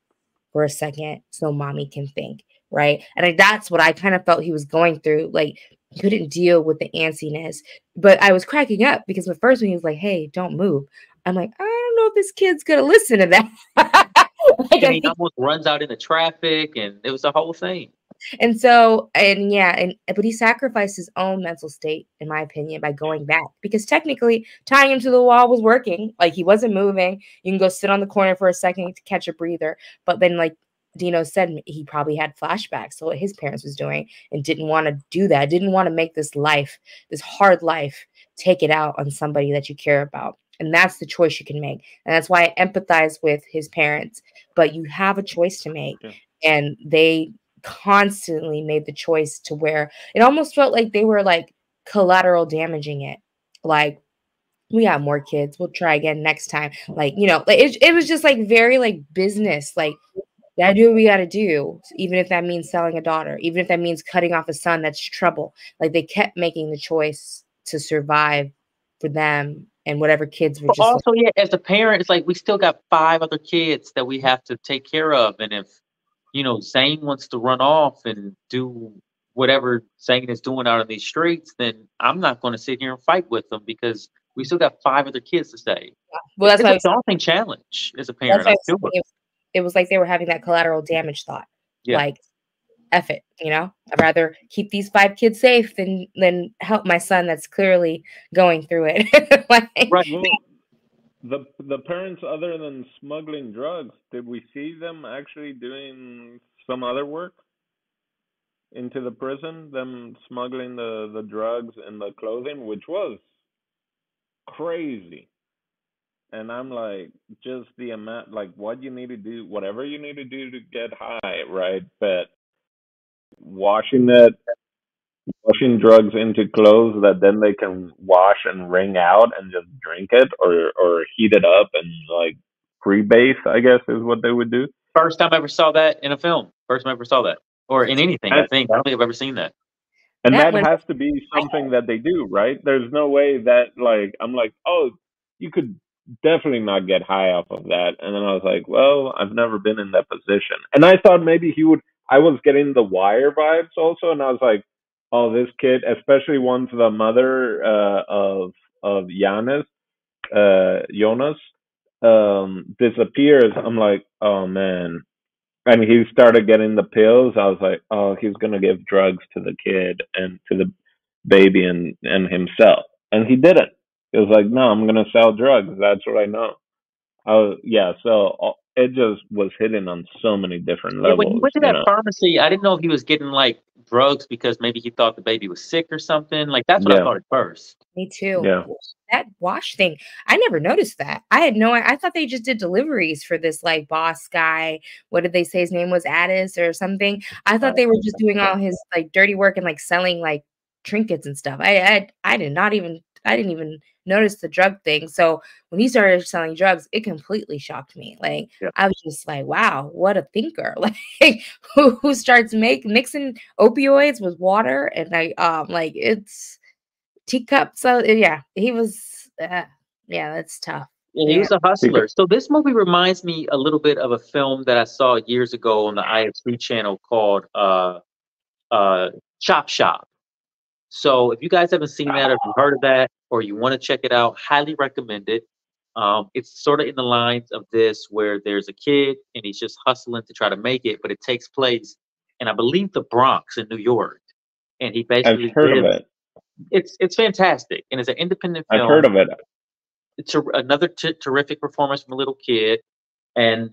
for a second so mommy can think, right? And that's what I kind of felt he was going through. Like, he couldn't deal with the antsiness. But I was cracking up because the first one he was like, hey, don't move. I'm like, I don't know if this kid's gonna listen to that. And he almost runs out into traffic, and it was the whole thing. And so, but he sacrificed his own mental state, in my opinion, by going back, because technically tying him to the wall was working. Like, he wasn't moving. You can go sit on the corner for a second to catch a breather. But then, like Dino said, he probably had flashbacks to what his parents was doing and didn't want to do that. Didn't want to make this hard life, take it out on somebody that you care about. And that's the choice you can make. And that's why I empathize with his parents. But you have a choice to make. Yeah. And they constantly made the choice to where it almost felt like they were like collateral damaging it. Like, we got more kids, we'll try again next time. Like, like it was just like very like business. Like, gotta do what we gotta do, even if that means selling a daughter, even if that means cutting off a son, that's trouble. Like, they kept making the choice to survive for them and whatever kids were But just also, yeah, as a parent, it's like we still got 5 other kids that we have to take care of, and if Zain wants to run off and do whatever Zayn is doing out on these streets, then I'm not going to sit here and fight with them because we still got 5 other kids to save. Well, that's It's why a daunting challenge as a that's parent, why I'm I was sure. saying it was like they were having that collateral damage thought. Yeah. Like, F it, you know? I'd rather keep these 5 kids safe than help my son that's clearly going through it. Like, Right. Well, the parents, other than smuggling drugs, did we see them actually doing some other work into the prison? Them smuggling the drugs and the clothing, which was crazy. And I'm like, just the amount, like what you need to do, whatever you need to do to get high, right? But washing it, washing drugs into clothes that then they can wash and wring out and just drink it, or heat it up and like freebase, I guess is what they would do. First time I ever saw that in a film. First time I ever saw that. Or in anything, I And think. I don't think I've ever seen that. and that that went has to be something that they do, right? There's no way that like I'm like, oh, you could definitely not get high off of that. And then I was like, well, I've never been in that position. And I thought maybe he would. I was getting the Wire vibes also, and I was like, oh, this kid, especially once the mother of Jonas disappears. I'm like, oh man. And he started getting the pills. I was like, oh, he's gonna give drugs to the kid and to the baby and himself. And he didn't. He was like, no, I'm gonna sell drugs. That's what I know. Yeah. So it just was hitting on so many different Yeah, when he levels, went to you that know. pharmacy, I didn't know if he was getting like drugs because maybe he thought the baby was sick or something. Like that's what I Yeah. thought at first. me too. Yeah. That wash thing, I never noticed that. I had no, I thought they just did deliveries for this like boss guy. What did they say his name was? Addis or something. I thought they were just doing all his like dirty work and like selling like trinkets and stuff. I didn't even notice the drug thing. So when he started selling drugs, it completely shocked me. Like Yeah. I was just like, wow, what a thinker. Like who starts mixing opioids with water and like it's teacup. So yeah, he was. Yeah, that's tough. Yeah, he Yeah. was a hustler. So this movie reminds me a little bit of a film that I saw years ago on the IFC channel called Chop Shop. So if you guys haven't seen that or if you've heard of that or you want to check it out, highly recommend it. It's sort of in the lines of this where there's a kid and he's just hustling to try to make it, but it takes place in I believe the Bronx in New York. And he I've basically heard of lives. it. It's fantastic and it's an independent I've film. heard of it. It's another terrific performance from a little kid, and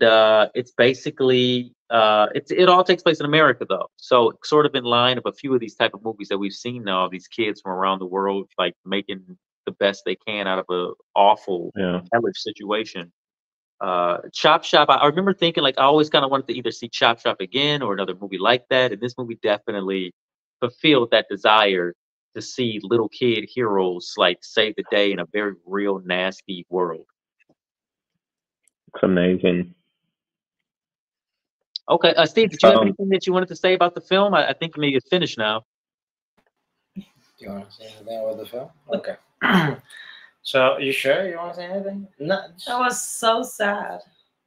it's basically it all takes place in America though, so sort of in line of a few of these type of movies that we've seen now. These kids from around the world like making the best they can out of a awful, Yeah. hellish situation. Chop Shop. I remember thinking like I always kind of wanted to either see Chop Shop again or another movie like that, and this movie definitely fulfilled that desire to see little kid heroes like save the day in a very real nasty world. It's amazing. Okay, Steve, did you have Um, anything that you wanted to say about the film? I think maybe it's finished now. Do you want to say anything about the film? Okay. So, you sure you want to say anything? No. That was so sad.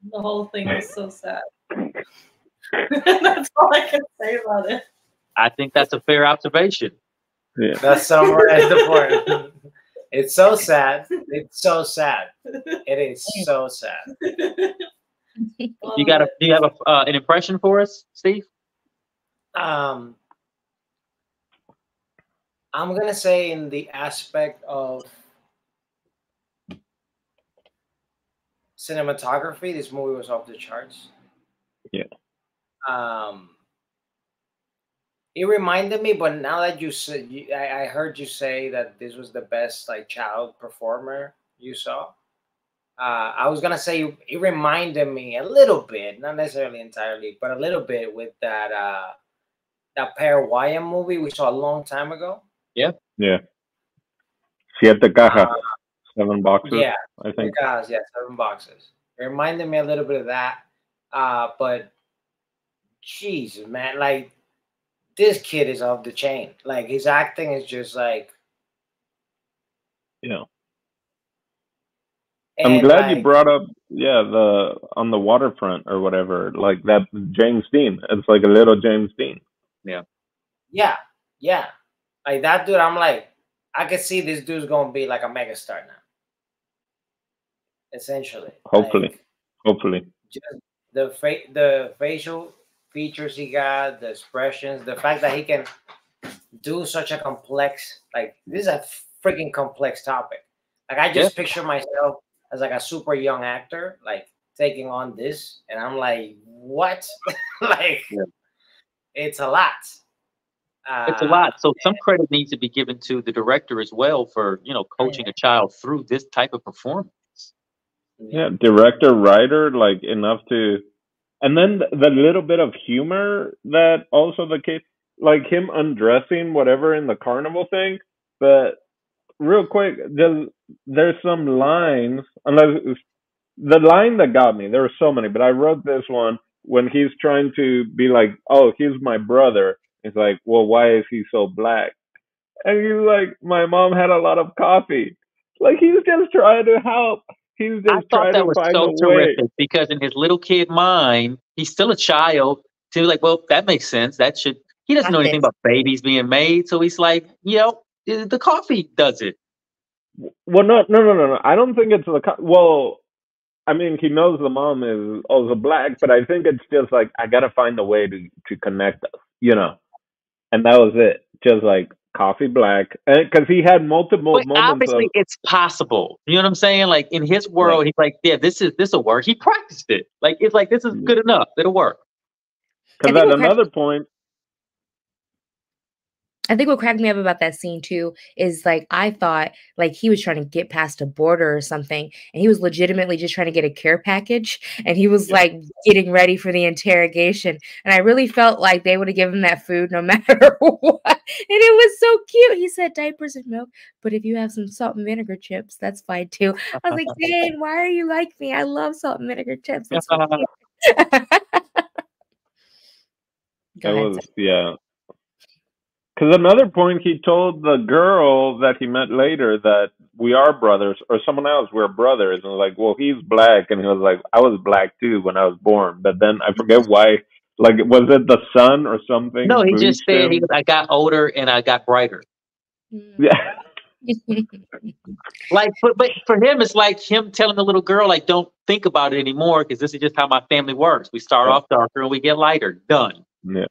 The whole thing was so sad. That's all I can say about it. I think that's a fair observation. yeah. That summarized the point. It's so sad. It's so sad. It is so sad. Do you have an impression for us, Steve? I'm gonna say in the aspect of cinematography, this movie was off the charts. Yeah. It reminded me, but now that you said, I heard you say that this was the best like child performer you saw. I was gonna say it reminded me a little bit, not necessarily entirely, but a little bit with that Paraguayan movie we saw a long time ago. Yeah. Siete cajas, 7 boxes. Yeah, I think. because 7 boxes. It reminded me a little bit of that. But Jesus, man, like this kid is off the chain. Like his acting is just like. Yeah. I'm glad you like, brought up, the on the waterfront or whatever, like that James Dean. It's like a little James Dean. Yeah. Yeah, yeah. Like that dude, I'm like, I could see this dude's gonna be like a megastar now. Essentially. Hopefully. Like, Hopefully. just the facial features he got, the expressions, the fact that he can do such a complex, like this is a freaking complex topic. Like I just picture myself as like a super young actor, like taking on this, and I'm like, what? Like, it's a lot. It's a lot. So some credit needs to be given to the director as well for, you know, coaching a child through this type of performance. Yeah, director, writer, like enough to, and then the little bit of humor that also the kid, like him undressing whatever in the carnival thing. But real quick, there's some lines, unless the line that got me, there were so many, but I wrote this one when he's trying to be like, oh, he's my brother. It's like, well, why is he so black? And he's like, my mom had a lot of coffee. Like, he's just trying to help. He's I just thought trying that to was find a so way. terrific because in his little kid mind, he's still a child. So he's like, well, that makes sense. That should, he doesn't know anything about babies being made. So he's like, you know, the coffee does it. Well, no. I don't think it's well, I mean, he knows the mom is also black, but I think it's just like, I got to find a way to connect us, you know? And that was it. Just like coffee black. Because he had multiple But moments obviously of. it's possible. You know what I'm saying? Like in his world, he's like, yeah, this will work. He practiced it. Like, it's like, this is good enough. It'll work. Because at another point, I think what cracked me up about that scene too is like I thought like he was trying to get past a border or something, and he was legitimately just trying to get a care package, and he was like getting ready for the interrogation. And I really felt like they would have given him that food no matter what. And it was so cute. He said diapers and milk, but if you have some salt and vinegar chips, that's fine too. I was like, Zain, why are you like me? I love salt and vinegar chips. It's so cute. Go ahead. Yeah. Because another point, he told the girl that he met later that we are brothers, or someone else, we're brothers. And like, well, he's black. And he was like, I was black too when I was born. But then I forget why. Like, was it the sun or something? No, he just said, I got older and I got brighter. Yeah. Like, but for him, it's like him telling the little girl, like, don't think about it anymore because this is just how my family works. We start off darker and we get lighter. Done. Yeah.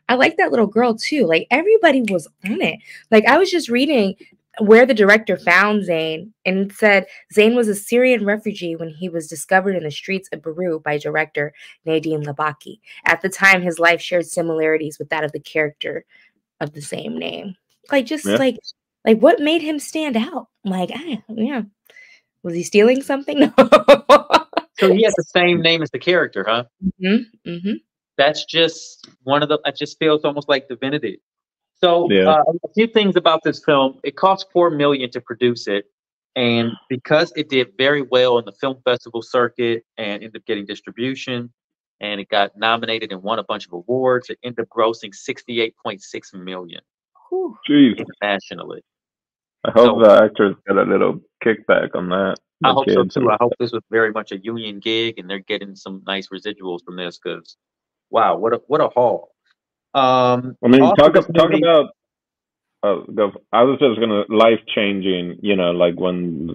I like that little girl too. Like everybody was on it. Like I was just reading where the director found Zain, and it said Zain was a Syrian refugee when he was discovered in the streets of Beirut by director Nadine Labaki. At the time, his life shared similarities with that of the character of the same name. Like just like what made him stand out? Like, was he stealing something? So he has the same name as the character, huh? Mm-hmm. Mm-hmm. That's just one of the. It just feels almost like divinity. So a few things about this film. It cost $4 million to produce it, and because it did very well in the film festival circuit and ended up getting distribution, and it got nominated and won a bunch of awards, it ended up grossing $68.6 million internationally. I hope the actors get a little kickback on that. I hope so too. I hope this was very much a union gig, and they're getting some nice residuals from this because. Wow, what a haul! I mean, talk about. I was just gonna life changing. You know, like when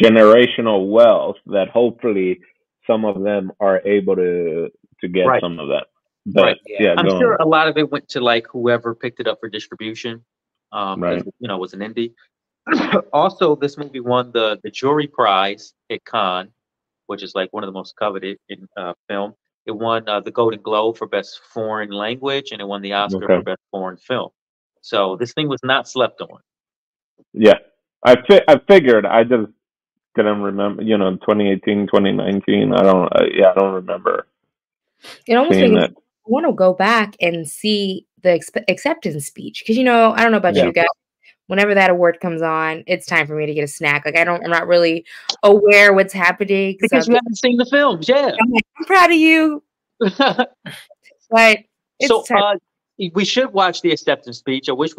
generational wealth that hopefully some of them are able to get some of that. But I'm sure a lot of it went to like whoever picked it up for distribution. Because, you know, it was an indie. Also, this movie won the jury prize at Cannes, which is like one of the most coveted in film. It won the Golden Globe for Best Foreign Language, and it won the Oscar for Best Foreign Film. So this thing was not slept on. Yeah, I figured. I just didn't remember. You know, 2018, 2019. I don't remember. It almost makes me want to go back and see the acceptance speech because, you know, I don't know about you guys. Whenever that award comes on, it's time for me to get a snack. Like I'm not really aware what's happening because you haven't seen the films. Yeah, I'm proud of you. But so we should watch the acceptance speech. I wish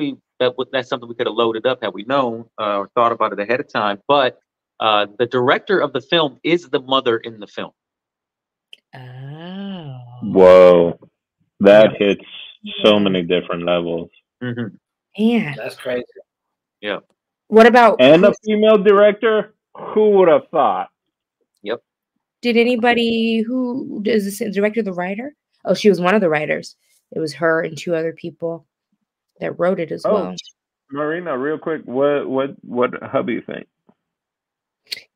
that's something we could have loaded up had we known or thought about it ahead of time. But the director of the film is the mother in the film. Oh, whoa, that hits so many different levels. Mm-hmm. Man, That's crazy. Yeah. what about And a female director? Who would have thought? Yep. did anybody who is the director, the writer? Oh, she was one of the writers. It was her and two other people that wrote it as Oh, well. Marina, real quick, what hubby think?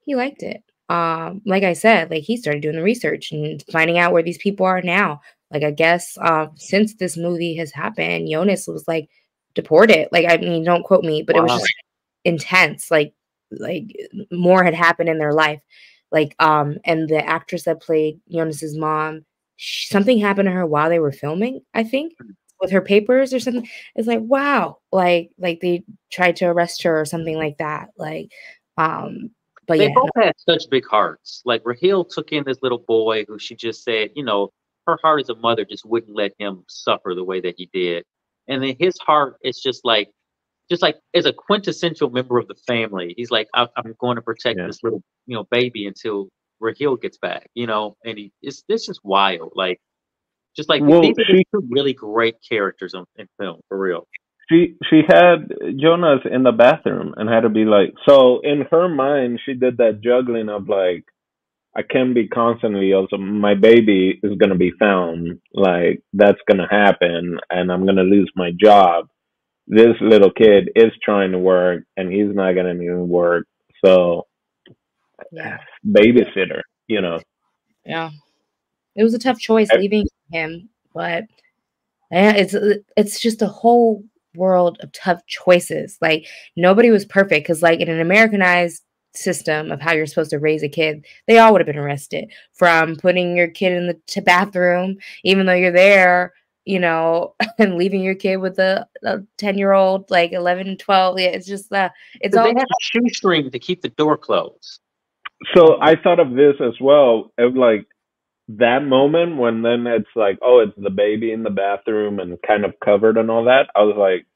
He liked it. Like I said, like he started doing the research and finding out where these people are now. Like I guess since this movie has happened, Jonas was like deported. Like I mean, don't quote me, but it was Wow. just intense. Like more had happened in their life. Like and the actress that played Jonas's mom, something happened to her while they were filming, I think, with her papers or something. It's like wow, like they tried to arrest her or something like that. Like but They yeah, both had such big hearts. Like Raheel took in this little boy who she just said, you know, her heart as a mother just wouldn't let him suffer the way that he did. And then his heart is just like as a quintessential member of the family. He's like, I'm going to protect Yeah. this little, you know, baby until Raheel gets back, you know, and it's just wild. Like, just like Well, these are just two really great characters in film, for real. she had Jonas in the bathroom and had to be like, so in her mind she did that juggling of like, I can be constantly also my baby is gonna be found, like that's gonna happen and I'm gonna lose my job. This little kid is trying to work and he's not gonna even work. So yeah, babysitter, you know. yeah. It was a tough choice I- leaving him, but yeah, it's just a whole world of tough choices. Like nobody was perfect because, like in an Americanized system of how you're supposed to raise a kid, they all would have been arrested from putting your kid in the bathroom, even though you're there, you know, and leaving your kid with a 10-year-old, like 11, 12. Yeah, it's just it's Because all they had a shoestring to keep the door closed. So I thought of this as well. Of like that moment when then it's like, oh, it's the baby in the bathroom and kind of covered and all that. I was like,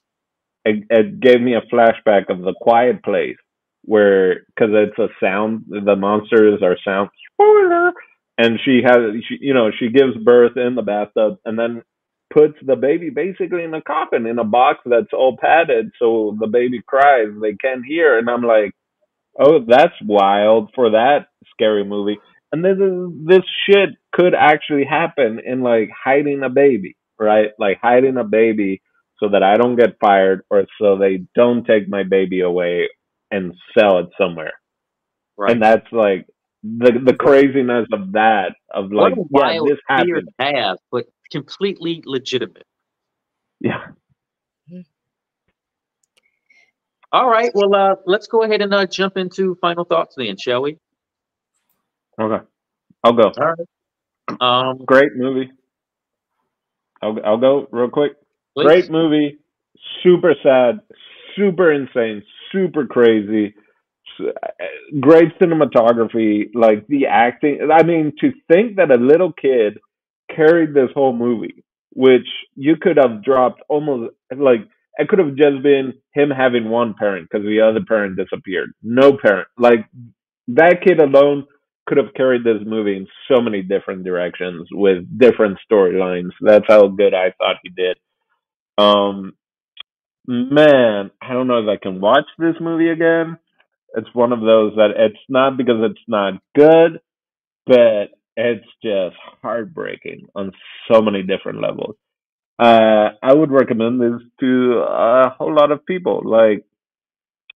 it gave me a flashback of The Quiet Place, where because it's a sound, the monsters are sound. Spoiler. And she gives birth in the bathtub and then puts the baby basically in a coffin in a box that's all padded, so the baby cries, they can't hear, and I'm like, oh, that's wild for that scary movie. And this shit could actually happen in like hiding a baby, right? Like hiding a baby so that I don't get fired or so they don't take my baby away and sell it somewhere. Right. And that's like the craziness of that, of What like, a yeah, wild this fear happened. to have, but completely legitimate. Yeah. All right. Well, let's go ahead and jump into final thoughts then, shall we? Okay. I'll go. All right. Great movie. I'll go real quick. Please. Great movie. Super sad. Super insane. Super crazy. Great cinematography. Like the acting. I mean, to think that a little kid carried this whole movie, which you could have dropped almost like it could have just been him having one parent because the other parent disappeared. No parent. Like that kid alone could have carried this movie in so many different directions with different storylines. That's how good I thought he did. Um, man, I don't know if I can watch this movie again. It's one of those that it's not because it's not good, but it's just heartbreaking on so many different levels. I would recommend this to a whole lot of people. Like,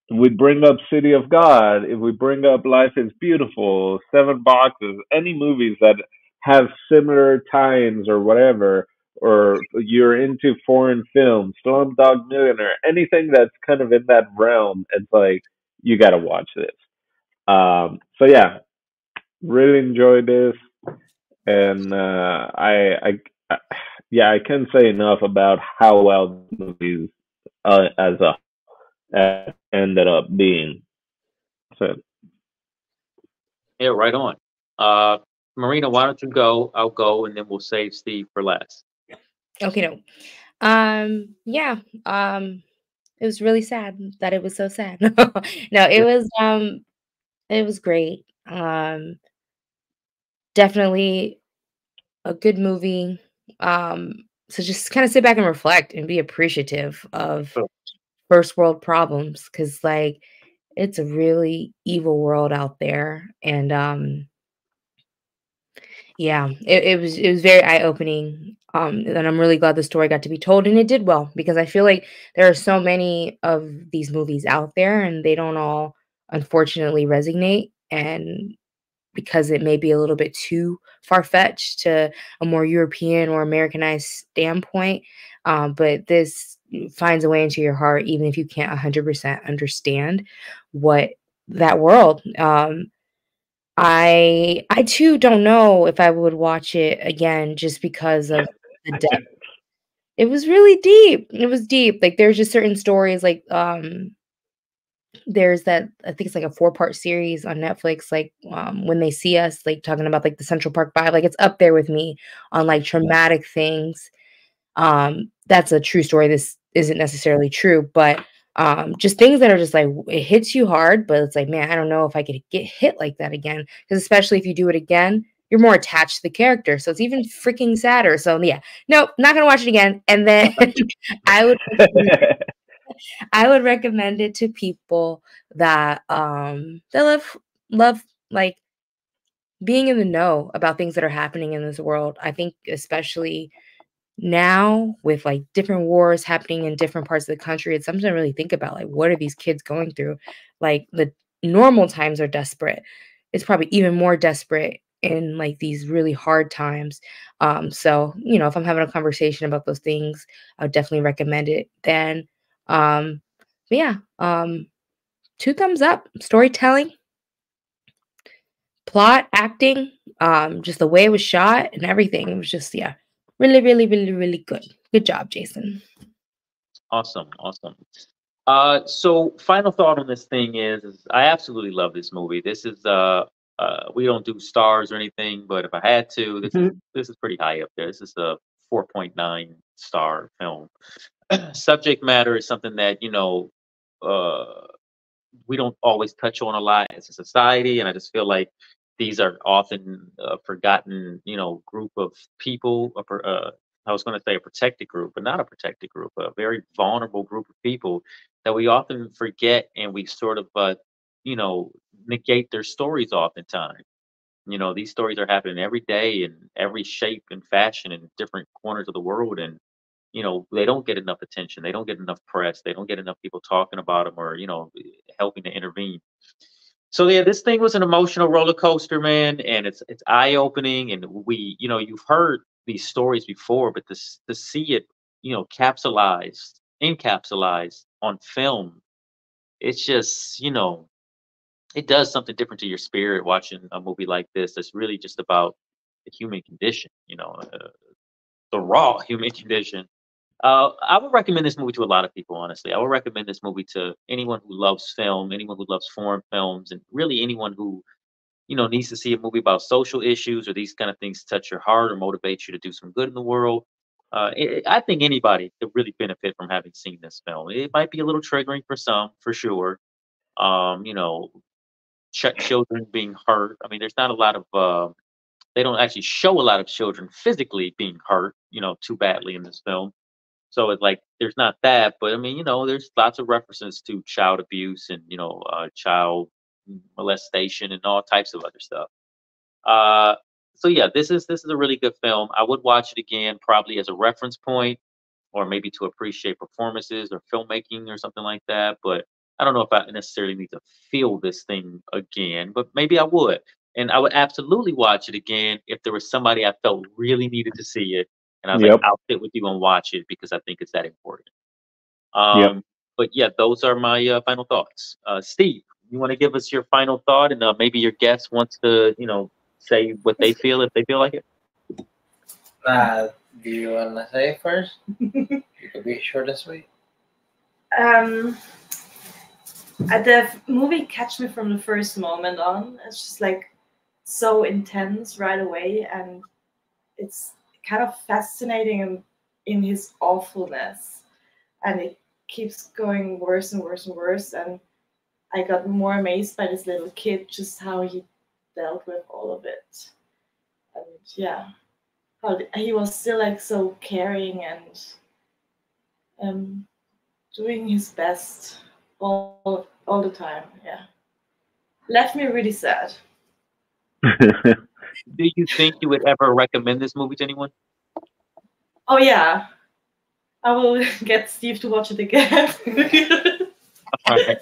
if we bring up City of God, if we bring up Life is Beautiful, Seven Boxes, any movies that have similar tie-ins or whatever, or you're into foreign films, Slumdog Millionaire, anything that's kind of in that realm, it's like you got to watch this. So yeah, really enjoyed this, and I yeah, I can't say enough about how well the movies as a ended up being. So Yeah, right on. Marina, why don't you go? I'll go, and then we'll save Steve for last. okay. No, yeah. It was really sad that it was so sad. No, it was great. Definitely a good movie. So just kind of sit back and reflect and be appreciative of So, first world problems, because like it's a really evil world out there. And yeah, it was very eye-opening. And I'm really glad the story got to be told, and it did well, because I feel like there are so many of these movies out there and they don't all unfortunately resonate, and because it may be a little bit too far-fetched to a more European or Americanized standpoint. But this finds a way into your heart, even if you can't 100% understand what that world. I too don't know if I would watch it again, just because of the depth. It was really deep. It was deep. Like there's just certain stories, like there's that, I think it's like a 4-part series on Netflix, like When They See Us, like talking about like the Central Park Five. Like it's up there with me on like traumatic things. That's a true story. This isn't necessarily true, but just things that are just like, it hits you hard, but it's like, man, I don't know if I could get hit like that again. Because especially if you do it again, you're more attached to the character. So it's even freaking sadder. So yeah, nope, not gonna watch it again. And then I would I would recommend it to people that love like being in the know about things that are happening in this world. I think especially now with like different wars happening in different parts of the country, it's something to really think about. Like, what are these kids going through? Like the normal times are desperate. It's probably even more desperate in like these really hard times. So if I'm having a conversation about those things, I would definitely recommend it then. But yeah, 2 thumbs up. Storytelling, plot, acting, just the way it was shot and everything. It was just, yeah, really, really, really, really good. Good job, Jason. awesome. So final thought on this thing is I absolutely love this movie. This is we don't do stars or anything, but if I had to, this is pretty high up there. This is a 4.9 star film. Subject matter is something that uh we don't always touch on a lot as a society, and I just feel like these are often forgotten, group of people. I was going to say a protected group, but not a protected group, a very vulnerable group of people that we often forget, and we sort of, you know, negate their stories oftentimes. These stories are happening every day in every shape and fashion in different corners of the world, and they don't get enough attention. They don't get enough press. They don't get enough people talking about them or helping to intervene. So yeah, this thing was an emotional roller coaster, man, and it's eye opening. And you've heard these stories before, but to see it, encapsulized on film, it's just it does something different to your spirit watching a movie like this. That's really just about the human condition, the raw human condition. I would recommend this movie to a lot of people, honestly. I would recommend this movie to anyone who loves film, anyone who loves foreign films, and really anyone who, needs to see a movie about social issues or these kind of things touch your heart or motivate you to do some good in the world. I think anybody could really benefit from having seen this film. It might be a little triggering for some, for sure. Um, you know, children being hurt. I mean, there's not a lot of, they don't actually show a lot of children physically being hurt, too badly in this film. So it's like there's not that, but I mean, there's lots of references to child abuse and child molestation and all types of other stuff. Uh, so yeah, this is a really good film. I would watch it again, probably as a reference point, or maybe to appreciate performances or filmmaking or something like that. But I don't know if I necessarily need to feel this thing again, but maybe I would. And I would absolutely watch it again if there was somebody I felt really needed to see it. And I was like, Yep. I'll sit with you and watch it because I think it's that important. Yep. But yeah, those are my final thoughts. Steve, you want to give us your final thought, and maybe your guest wants to, say what they feel if they feel like it. Do you want to say it first? You could be short and sweet. The movie catch me from the first moment on. It's just like so intense right away, and it's kind of fascinating in his awfulness, and it keeps going worse and worse and worse. And I got more amazed by this little kid, just how he dealt with all of it. And yeah, he was still like so caring and doing his best all the time. Yeah, left me really sad. Do you think you would ever recommend this movie to anyone? Oh yeah, I will get Steve to watch it again. All right.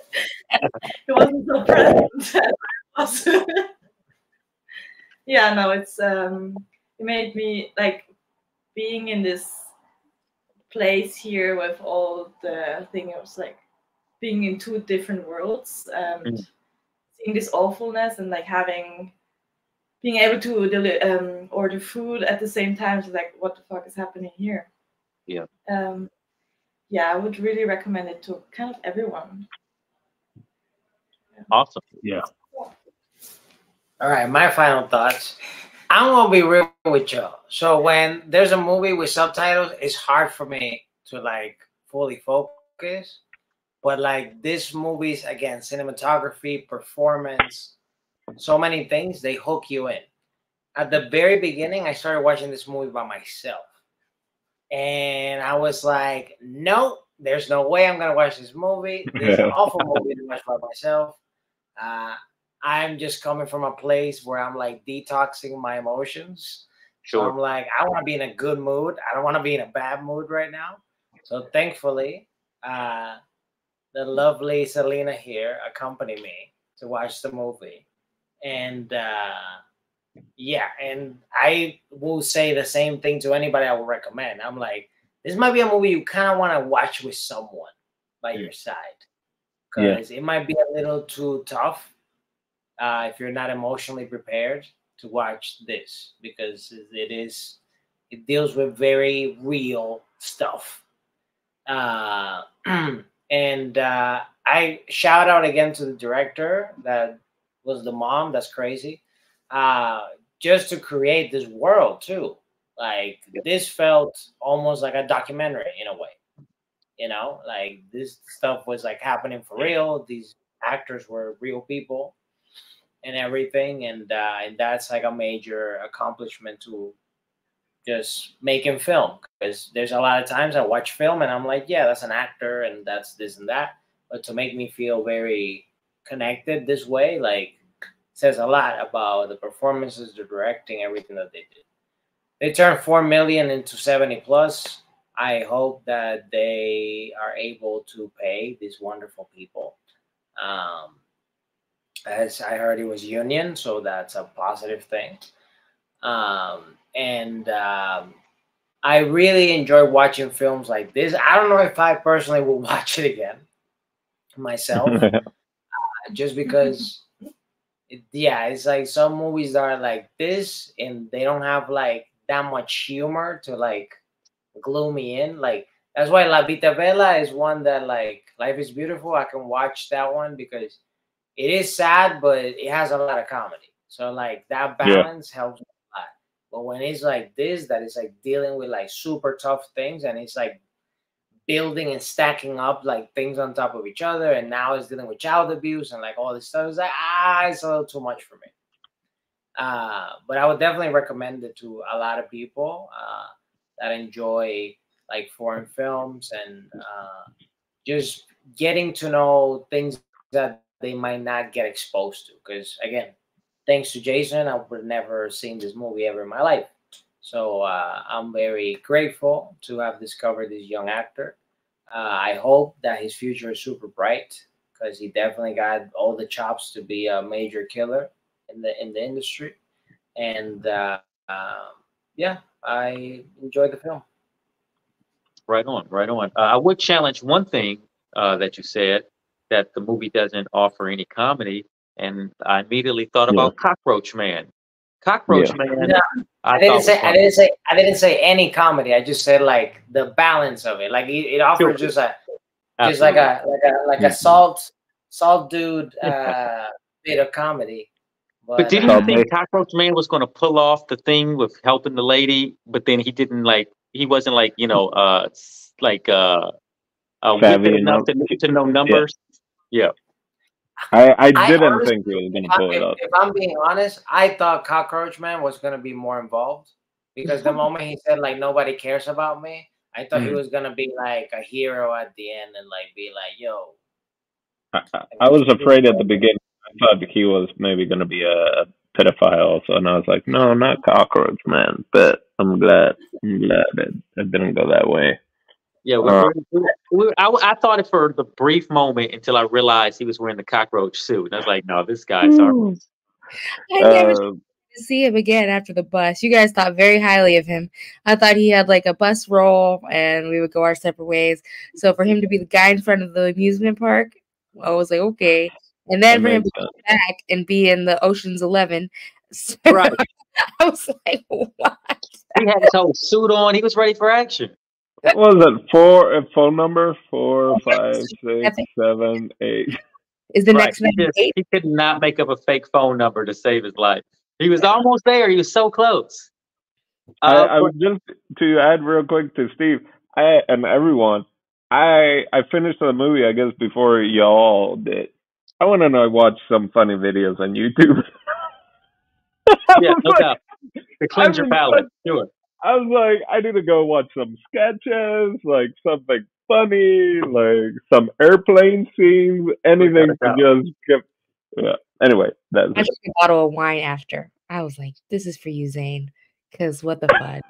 He wasn't so present as I was. Yeah, no, it made me like being in this place here with all the thing. It was like being in two different worlds and seeing this awfulness and like being able to order food at the same time. So like, what the fuck is happening here? Yeah. Yeah, I would really recommend it to kind of everyone. Awesome. Yeah. All right, my final thoughts. I'm gonna be real with y'all. So when there's a movie with subtitles, it's hard for me to like fully focus. But like this movie's again, cinematography, performance, so many things, they hook you in. At the very beginning, I started watching this movie by myself. And I was like, no, there's no way I'm gonna watch this movie. This is an awful movie to watch by myself. I'm just coming from a place where I'm like detoxing my emotions. So Sure. I'm like, I want to be in a good mood. I don't want to be in a bad mood right now. So thankfully, the lovely Selena here accompanied me to watch the movie. And yeah, and I will say the same thing to anybody I would recommend. I'm like, this might be a movie you kind of want to watch with someone by your side. Because it might be a little too tough if you're not emotionally prepared to watch this, because it deals with very real stuff. And I shout out again to the director that was the mom. That's crazy. Just to create this world too. Like this felt almost like a documentary in a way. You know, like this stuff was like happening for real. These actors were real people and everything, and that's like a major accomplishment to just making film, because there's a lot of times I watch film and I'm like, yeah, that's an actor and that's this and that, but to make me feel very connected this way, like, says a lot about the performances, the directing, everything that they did. They turned 4 million into 70 plus. I hope that they are able to pay these wonderful people. As I heard, it was union, so that's a positive thing. I really enjoy watching films like this. I don't know if I personally will watch it again myself, just because, it's like some movies that are like this, and they don't have like that much humor to like glue me in. Like that's why La Vita Bella is one that, like, Life is Beautiful, I can watch that one because it is sad, but it has a lot of comedy. So like that balance helps a lot. But when it's like this, that is like dealing with like super tough things, and it's like building and stacking up like things on top of each other, and now it's dealing with child abuse and like all this stuff, it's like it's a little too much for me. But I would definitely recommend it to a lot of people that enjoy like foreign films and just getting to know things that they might not get exposed to. Because again, thanks to Jason, I would never seen this movie ever in my life. So I'm very grateful to have discovered this young actor. I hope that his future is super bright, because he definitely got all the chops to be a major killer in the industry. And yeah, I enjoyed the film. Right on, right on. I would challenge one thing that you said, that the movie doesn't offer any comedy, and I immediately thought about Cockroach Man. Cockroach Man. No, I didn't thought was say I didn't say any comedy. I just said like the balance of it. Like it offers just like a salt dude bit of comedy. But didn't you think Cockroach Man was going to pull off the thing with helping the lady? But then he didn't he wasn't like wicked enough to know numbers. Yeah. I didn't think he was going to pull it off. If I'm being honest, I thought Cockroach Man was going to be more involved. because the moment he said like nobody cares about me, I thought he was gonna be like a hero at the end and like be like, yo. I was afraid at the beginning. I thought he was maybe going to be a pedophile also, and I was like, no, not cockroach, man. But I'm glad it didn't go that way. Yeah, I thought it for the brief moment until I realized he was wearing the cockroach suit. And I was like, no, this guy's harmless. I never to see him again after the bus. You guys thought very highly of him. I thought he had like a bus roll and we would go our separate ways. So for him to be the guy in front of the amusement park, I was like, okay. And then for him to come back and be in the Ocean's 11. So right. I was like, what? He had his whole suit on. He was ready for action. What was it? Phone number 4, 5, 6, 7, 8. Is the next one 8? He could not make up a fake phone number to save his life. He was almost there. He was so close. I was just to add real quick to Steve and everyone. I finished the movie, I guess, before y'all did. I want to watch some funny videos on YouTube. Yeah, no doubt. To cleanse your palate. Sure. I was like, I need to go watch some sketches, like something funny, like some airplane scenes, anything to just get. Yeah. Anyway, that's I took a bottle of wine after. I was like, this is for you, Zain. Because what the fuck?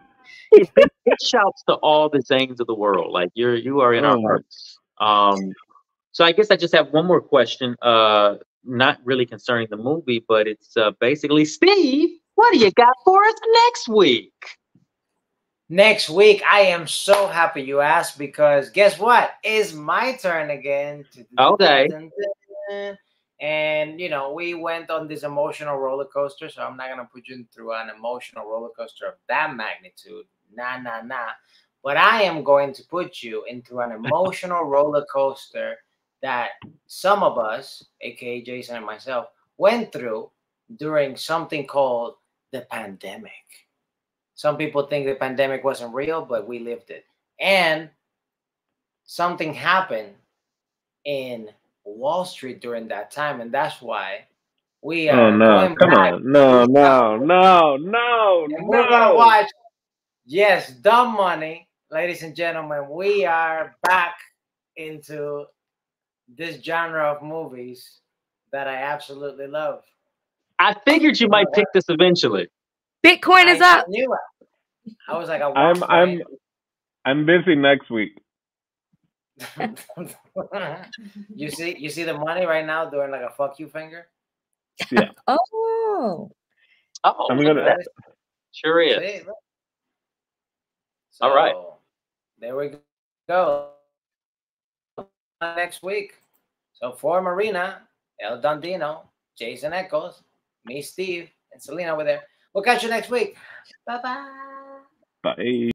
It shouts to all the Zains of the world. Like you are in our hearts. So I guess I just have one more question. Not really concerning the movie, but it's basically, Steve, what do you got for us next week? Next week, I am so happy you asked because guess what? It's my turn again. Okay. And, you know, we went on this emotional roller coaster, so I'm not going to put you through an emotional roller coaster of that magnitude. Nah. But I am going to put you into an emotional roller coaster that some of us, aka Jason and myself, went through during something called the pandemic. Some people think the pandemic wasn't real, but we lived it. And something happened in Wall Street during that time, and that's why we are going back. No. And we're gonna watch, yes, Dumb Money, ladies and gentlemen. We are back into this genre of movies that I absolutely love. I figured you might pick this eventually. Bitcoin is up. I knew it. I was like, I'm busy next week. You see the money right now doing like a fuck you finger. Yeah. Oh. I'm gonna. Sure is. See, so, all right. There we go. Next week. So for Marina, El Dondino, Jason Echoes, me, Steve, and Selena over there. We'll catch you next week. Bye-bye. Bye.